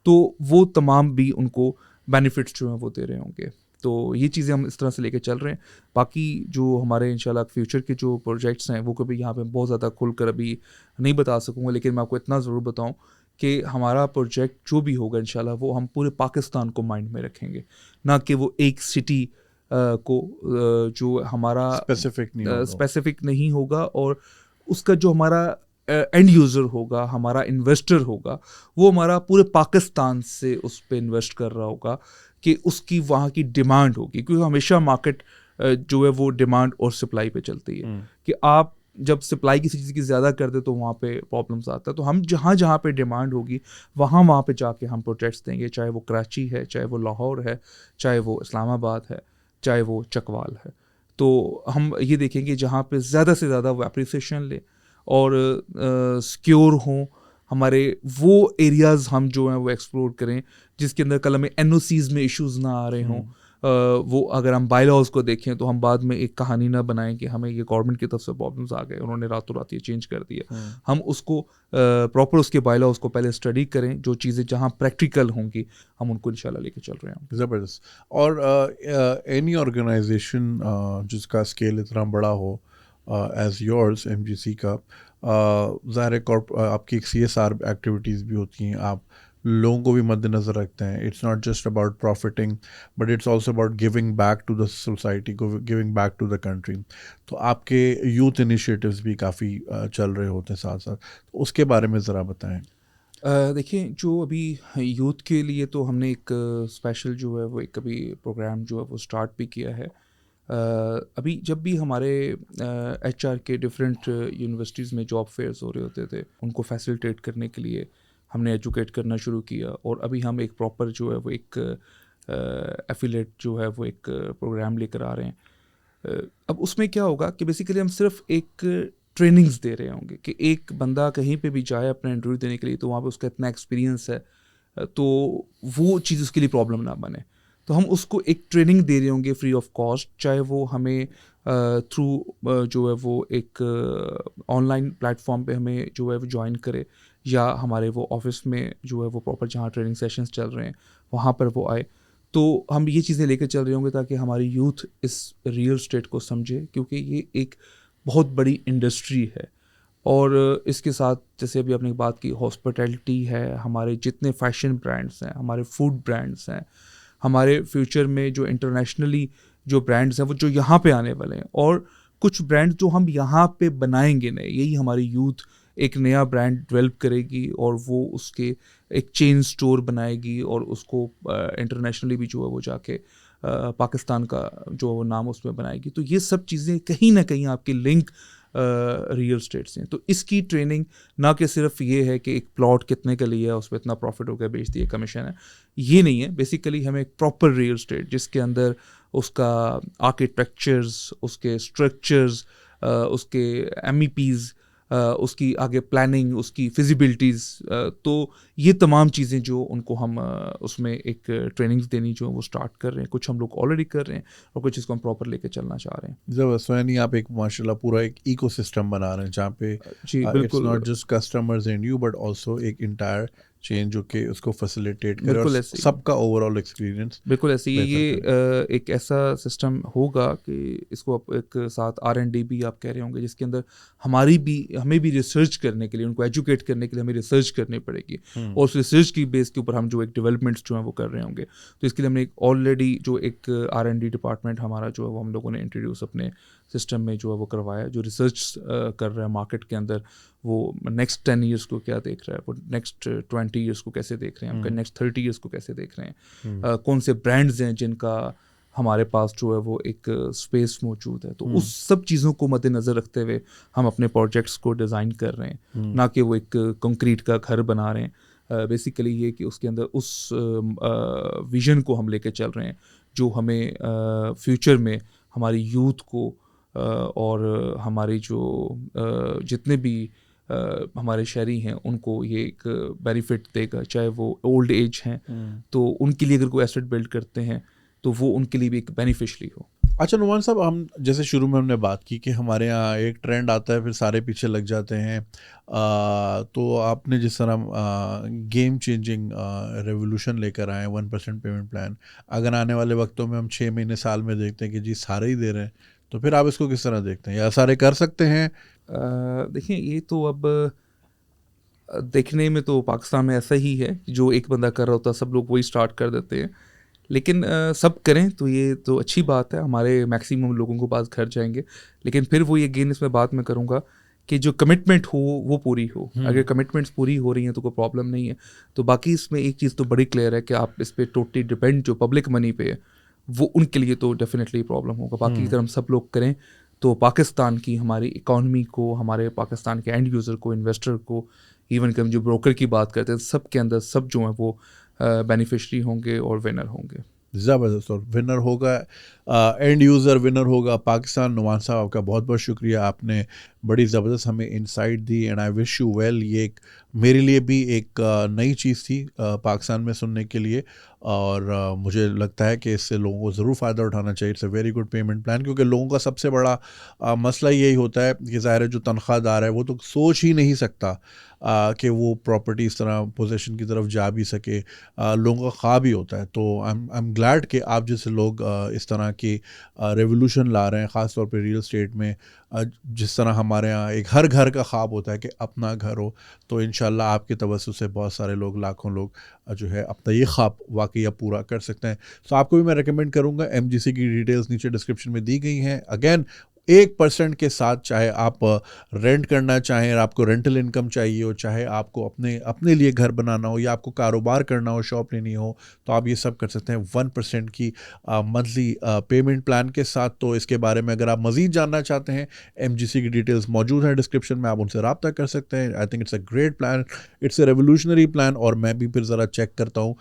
तो वो तमाम भी उनको बेनिफिट्स जो हैं वो दे रहे होंगे। तो ये चीज़ें हम इस तरह से लेके चल रहे हैं। बाकी जो हमारे इंशाल्लाह फ्यूचर के जो प्रोजेक्ट्स हैं वो कभी यहाँ पे बहुत ज़्यादा खुलकर अभी नहीं बता सकूँगा, लेकिन मैं आपको इतना ज़रूर बताऊँ कि हमारा प्रोजेक्ट जो भी होगा इंशाल्लाह वो हम पूरे पाकिस्तान को माइंड में रखेंगे, ना कि वो एक सिटी को जो हमारा स्पेसिफिक नहीं होगा। और उसका जो हमारा एंड यूज़र होगा, हमारा इन्वेस्टर होगा, वो हमारा पूरे पाकिस्तान से उस पर इन्वेस्ट कर रहा होगा कि उसकी वहाँ की डिमांड होगी, क्योंकि हमेशा मार्केट जो है वो डिमांड और सप्लाई पे चलती है। कि आप जब सप्लाई किसी चीज़ की ज़्यादा कर दे तो वहाँ पे प्रॉब्लम्स आता है। तो हम जहाँ जहाँ पे डिमांड होगी वहाँ पे जाके हम प्रोजेक्ट्स देंगे, चाहे वो कराची है, चाहे वो लाहौर है, चाहे वो इस्लामाबाद है, चाहे वो चकवाल है। तो हम ये देखेंगे जहाँ पे ज़्यादा से ज़्यादा वो अप्रिसिएशन ले और सिक्योर हों हमारे, वो एरियाज़ हम जो हैं वो एक्सप्लोर करें जिसके अंदर कल हमें NOCs में इश्यूज़ ना आ रहे हों। वो अगर हम बाई लॉज को देखें तो हम बाद में एक कहानी ना बनाएं कि हमें ये गवर्नमेंट की तरफ से प्रॉब्लम्स आ गए, उन्होंने रातों रात ये चेंज कर दिया। हम उसको प्रॉपर उसके बाई लॉज को पहले स्टडी करें, जो चीज़ें जहाँ प्रैक्टिकल होंगी हम उनको इंशाल्लाह लेके चल रहे हैं। ज़बरदस्त। और एनी ऑर्गेनाइजेशन जिसका स्केल इतना बड़ा हो एज योर्स MGC का, ज़ाहिर है आपकी एक CSR एक्टिविटीज़ भी होती हैं, आप लोगों को भी मद्देनज़र रखते हैं। It's not just about profiting but it's also about giving back to the society, giving back to the country. तो आपके यूथ इनिशिएटिव्स भी काफ़ी चल रहे होते हैं साथ साथ, तो उसके बारे में ज़रा बताएं। देखिए, जो अभी यूथ के लिए तो हमने एक स्पेशल जो है वो एक अभी प्रोग्राम जो है वो स्टार्ट भी किया है अभी जब भी हमारे HR के डिफरेंट यूनिवर्सिटीज़ में जॉब फेयर्स हो रहे होते थे, उनको फैसिलिटेट करने के लिए हमने एजुकेट करना शुरू किया, और अभी हम एक प्रॉपर जो है वो एक एफिलेट जो है वो एक प्रोग्राम लेकर आ रहे हैं। अब उसमें क्या होगा कि बेसिकली हम सिर्फ एक ट्रेनिंग्स दे रहे होंगे कि एक बंदा कहीं पे भी जाए अपना इंटरव्यू देने के लिए, तो वहाँ पे उसका इतना एक्सपीरियंस है, तो वो चीज़ उसके लिए प्रॉब्लम ना बने। तो हम उसको एक ट्रेनिंग दे रहे होंगे फ्री ऑफ कॉस्ट, चाहे वो हमें थ्रू जो है वो एक ऑनलाइन प्लेटफॉर्म पे हमें जो है वो ज्वाइन करे, या हमारे वो ऑफिस में जो है वो प्रॉपर जहाँ ट्रेनिंग सेशंस चल रहे हैं वहाँ पर वो आए। तो हम ये चीज़ें लेकर चल रहे होंगे ताकि हमारी यूथ इस रियल स्टेट को समझे, क्योंकि ये एक बहुत बड़ी इंडस्ट्री है। और इसके साथ जैसे अभी आपने बात की, हॉस्पिटैलिटी है, हमारे जितने फैशन ब्रांड्स हैं, हमारे फूड ब्रांड्स हैं, हमारे फ्यूचर में जो इंटरनेशनली जो ब्रांड्स हैं वो जो यहाँ पे आने वाले हैं, और कुछ ब्रांड्स जो हम यहाँ पे बनाएंगे नए, यही हमारी यूथ एक नया ब्रांड डेवलप करेगी, और वो उसके एक चेन स्टोर बनाएगी, और उसको इंटरनेशनली भी जो है वो जाके पाकिस्तान का जो वो नाम उसमें बनाएगी। तो ये सब चीज़ें कहीं ना कहीं आपकी लिंक रियल स्टेट से हैं। तो इसकी ट्रेनिंग ना कि सिर्फ ये है कि एक प्लॉट कितने का लिया है, उस पर इतना प्रॉफिट हो गया, बेच दिए, कमीशन है, ये नहीं है। बेसिकली हमें एक प्रॉपर रियल स्टेट जिसके अंदर उसका आर्किटेक्चर्स, उसके स्ट्रक्चर्स, उसके MEPs, उसकी आगे प्लानिंग, उसकी फिजिबिलिटीज़, तो ये तमाम चीज़ें जो उनको हम उसमें एक ट्रेनिंग्स देनी जो वो स्टार्ट कर रहे हैं। कुछ हम लोग ऑलरेडी कर रहे हैं, और कुछ इसको हम प्रॉपर लेके चलना चाह रहे हैं। ज़बरदस्त। यानी आप एक माशाल्लाह पूरा एक इकोसिस्टम बना रहे हैं जहाँ पे जी इट्स बिल्कुल, not just customers and you but also एक इंटायर चेन जो कि उसको फैसिलिटेट करे और बिल्कुल ऐसे ही। सबका ओवरऑल एक्सपीरियंस बिल्कुल ऐसे ही बेहतर ये करे। एक ऐसा सिस्टम होगा कि इसको आप एक साथ R&D भी आप कह रहे होंगे, जिसके अंदर हमें भी रिसर्च करने के लिए, उनको एजुकेट करने के लिए हमें रिसर्च करनी पड़ेगी, और उस रिसर्च की बेस के ऊपर हम जो एक डेवलपमेंट्स जो हैं वो कर रहे होंगे। तो इसके लिए हमने एक ऑलरेडी जो एक R&D डिपार्टमेंट हमारा जो है वो हम लोगों ने इंट्रोड्यूस अपने सिस्टम में जो है वो करवाया, जो रिसर्च कर रहा है मार्केट के अंदर, वो नेक्स्ट 10 ईयर्स को क्या देख रहा है, वो नेक्स्ट 20 ईयर्स को कैसे देख रहे हैं, हमका नेक्स्ट 30 ईयर्स को कैसे देख रहे हैं, कौन से ब्रांड्स हैं जिनका हमारे पास जो है वो एक स्पेस मौजूद है। तो उस सब चीज़ों को मद्देनज़र रखते हुए हम अपने प्रोजेक्ट्स को डिज़ाइन कर रहे हैं, ना कि वो एक कंक्रीट का घर बना रहे हैं। बेसिकली ये कि उसके अंदर उस विज़न को हम लेके चल रहे हैं जो हमें फ्यूचर में हमारी यूथ को और हमारी जो जितने भी हमारे शहरी हैं उनको ये एक बेनिफिट देगा, चाहे वो ओल्ड एज हैं तो उनके लिए अगर कोई एसेट बिल्ड करते हैं तो वो उनके लिए भी एक बेनिफिशियली हो। अच्छा नुमान साहब, हम जैसे शुरू में हमने बात की कि हमारे यहाँ एक ट्रेंड आता है फिर सारे पीछे लग जाते हैं, तो आपने जिस तरह गेम चेंजिंग रेवोल्यूशन लेकर आए 1% पेमेंट प्लान, अगर आने वाले वक्तों में हम 6 महीने साल में देखते हैं कि जी सारे ही दे रहे हैं, तो फिर आप इसको किस तरह देखते हैं, या सारे कर सकते हैं? देखिए ये तो अब देखने में तो पाकिस्तान में ऐसा ही है कि जो एक बंदा कर रहा होता है सब लोग वही स्टार्ट कर देते हैं, लेकिन सब करें तो ये तो अच्छी बात है, हमारे मैक्सिमम लोगों के पास घर जाएंगे। लेकिन फिर वो ये गेन इसमें बात मैं करूँगा कि जो कमिटमेंट हो वो पूरी हो। अगर कमिटमेंट्स पूरी हो रही हैं तो कोई प्रॉब्लम नहीं है। तो बाकी इसमें एक चीज़ तो बड़ी क्लियर है कि आप इस पर टोटली डिपेंड जो पब्लिक मनी पे है वो उनके लिए तो डेफिनेटली प्रॉब्लम होगा। बाकी अगर हम सब लोग करें तो पाकिस्तान की हमारी इकॉनमी को, हमारे पाकिस्तान के एंड यूज़र को, इन्वेस्टर को, इवन कि हम जो ब्रोकर की बात करते हैं सब के अंदर सब जो हैं वो बेनिफिशरी होंगे और विनर होंगे। ज़बरदस्त। और विनर होगा, एंड यूज़र विनर होगा पाकिस्तान। नुमान साहब आपका बहुत बहुत शुक्रिया, आपने बड़ी ज़बरदस्त हमें insight the and I wish you well. ये एक मेरे लिए भी एक नई चीज़ थी पाकिस्तान में सुनने के लिए, और मुझे लगता है कि इससे लोगों को ज़रूर फ़ायदा उठाना चाहिए। It's a very good payment plan, क्योंकि लोगों का सबसे बड़ा मसला यही होता है कि ज़ाहिर है जो तनख्वाहदार है वो तो सोच ही नहीं सकता कि वो प्रॉपर्टी इस तरह पोजीशन की तरफ जा भी सके, लोगों का ख्वाब ही होता है। तो आई एम ग्लैड कि आप जैसे लोग इस तरह की रेवोल्यूशन ला रहे हैं, ख़ास तौर पे रियल स्टेट में। जिस तरह हमारे यहाँ एक हर घर का ख्वाब होता है कि अपना घर हो, तो इंशाल्लाह आपके तवज्जुह से बहुत सारे लोग, लाखों लोग जो है अपना ये ख्वाब वाकई अब पूरा कर सकते हैं। तो आपको भी मैं रिकमेंड करूँगा, MGC की डिटेल्स नीचे डिस्क्रिप्शन में दी गई हैं। अगेन 1% के साथ, चाहे आप रेंट करना चाहें, आपको रेंटल इनकम चाहिए हो, चाहे आपको अपने लिए घर बनाना हो या आपको कारोबार करना हो, शॉप लेनी हो, तो आप ये सब कर सकते हैं 1% की मंथली पेमेंट प्लान के साथ। तो इसके बारे में अगर आप मज़ीद जानना चाहते हैं, MGC की डिटेल्स मौजूद हैं डिस्क्रिप्शन में, आप उनसे रब्ता कर सकते हैं। I think it's a great plan, it's a revolutionary plan. और मैं भी फिर ज़रा चेक करता हूँ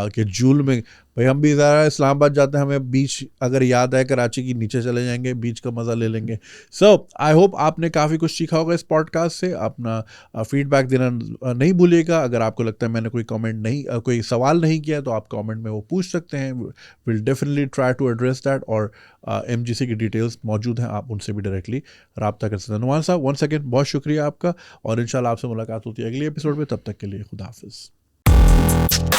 कि जूल में, भाई हम भी ज़रा इस्लामाबाद जाते हैं, हमें बीच अगर याद आए कराची की, नीचे चले जाएंगे, बीच का मज़ा ले लेंगे। सो आई होप आपने काफ़ी कुछ सीखा होगा इस पॉडकास्ट से। अपना फीडबैक देना नहीं भूलिएगा। अगर आपको लगता है मैंने कोई कमेंट नहीं कोई सवाल नहीं किया, तो आप कमेंट में वो पूछ सकते हैं। Will definitely try to address that. और MGC की डिटेल्स मौजूद हैं, आप उनसे भी डायरेक्टली रब्ता कर सकते हैं। नुमान साहब, वन सेकेंड, बहुत शुक्रिया आपका, और इंशाल्लाह आपसे मुलाकात होती है अगले एपिसोड में। तब तक के लिए खुदा हाफिज़।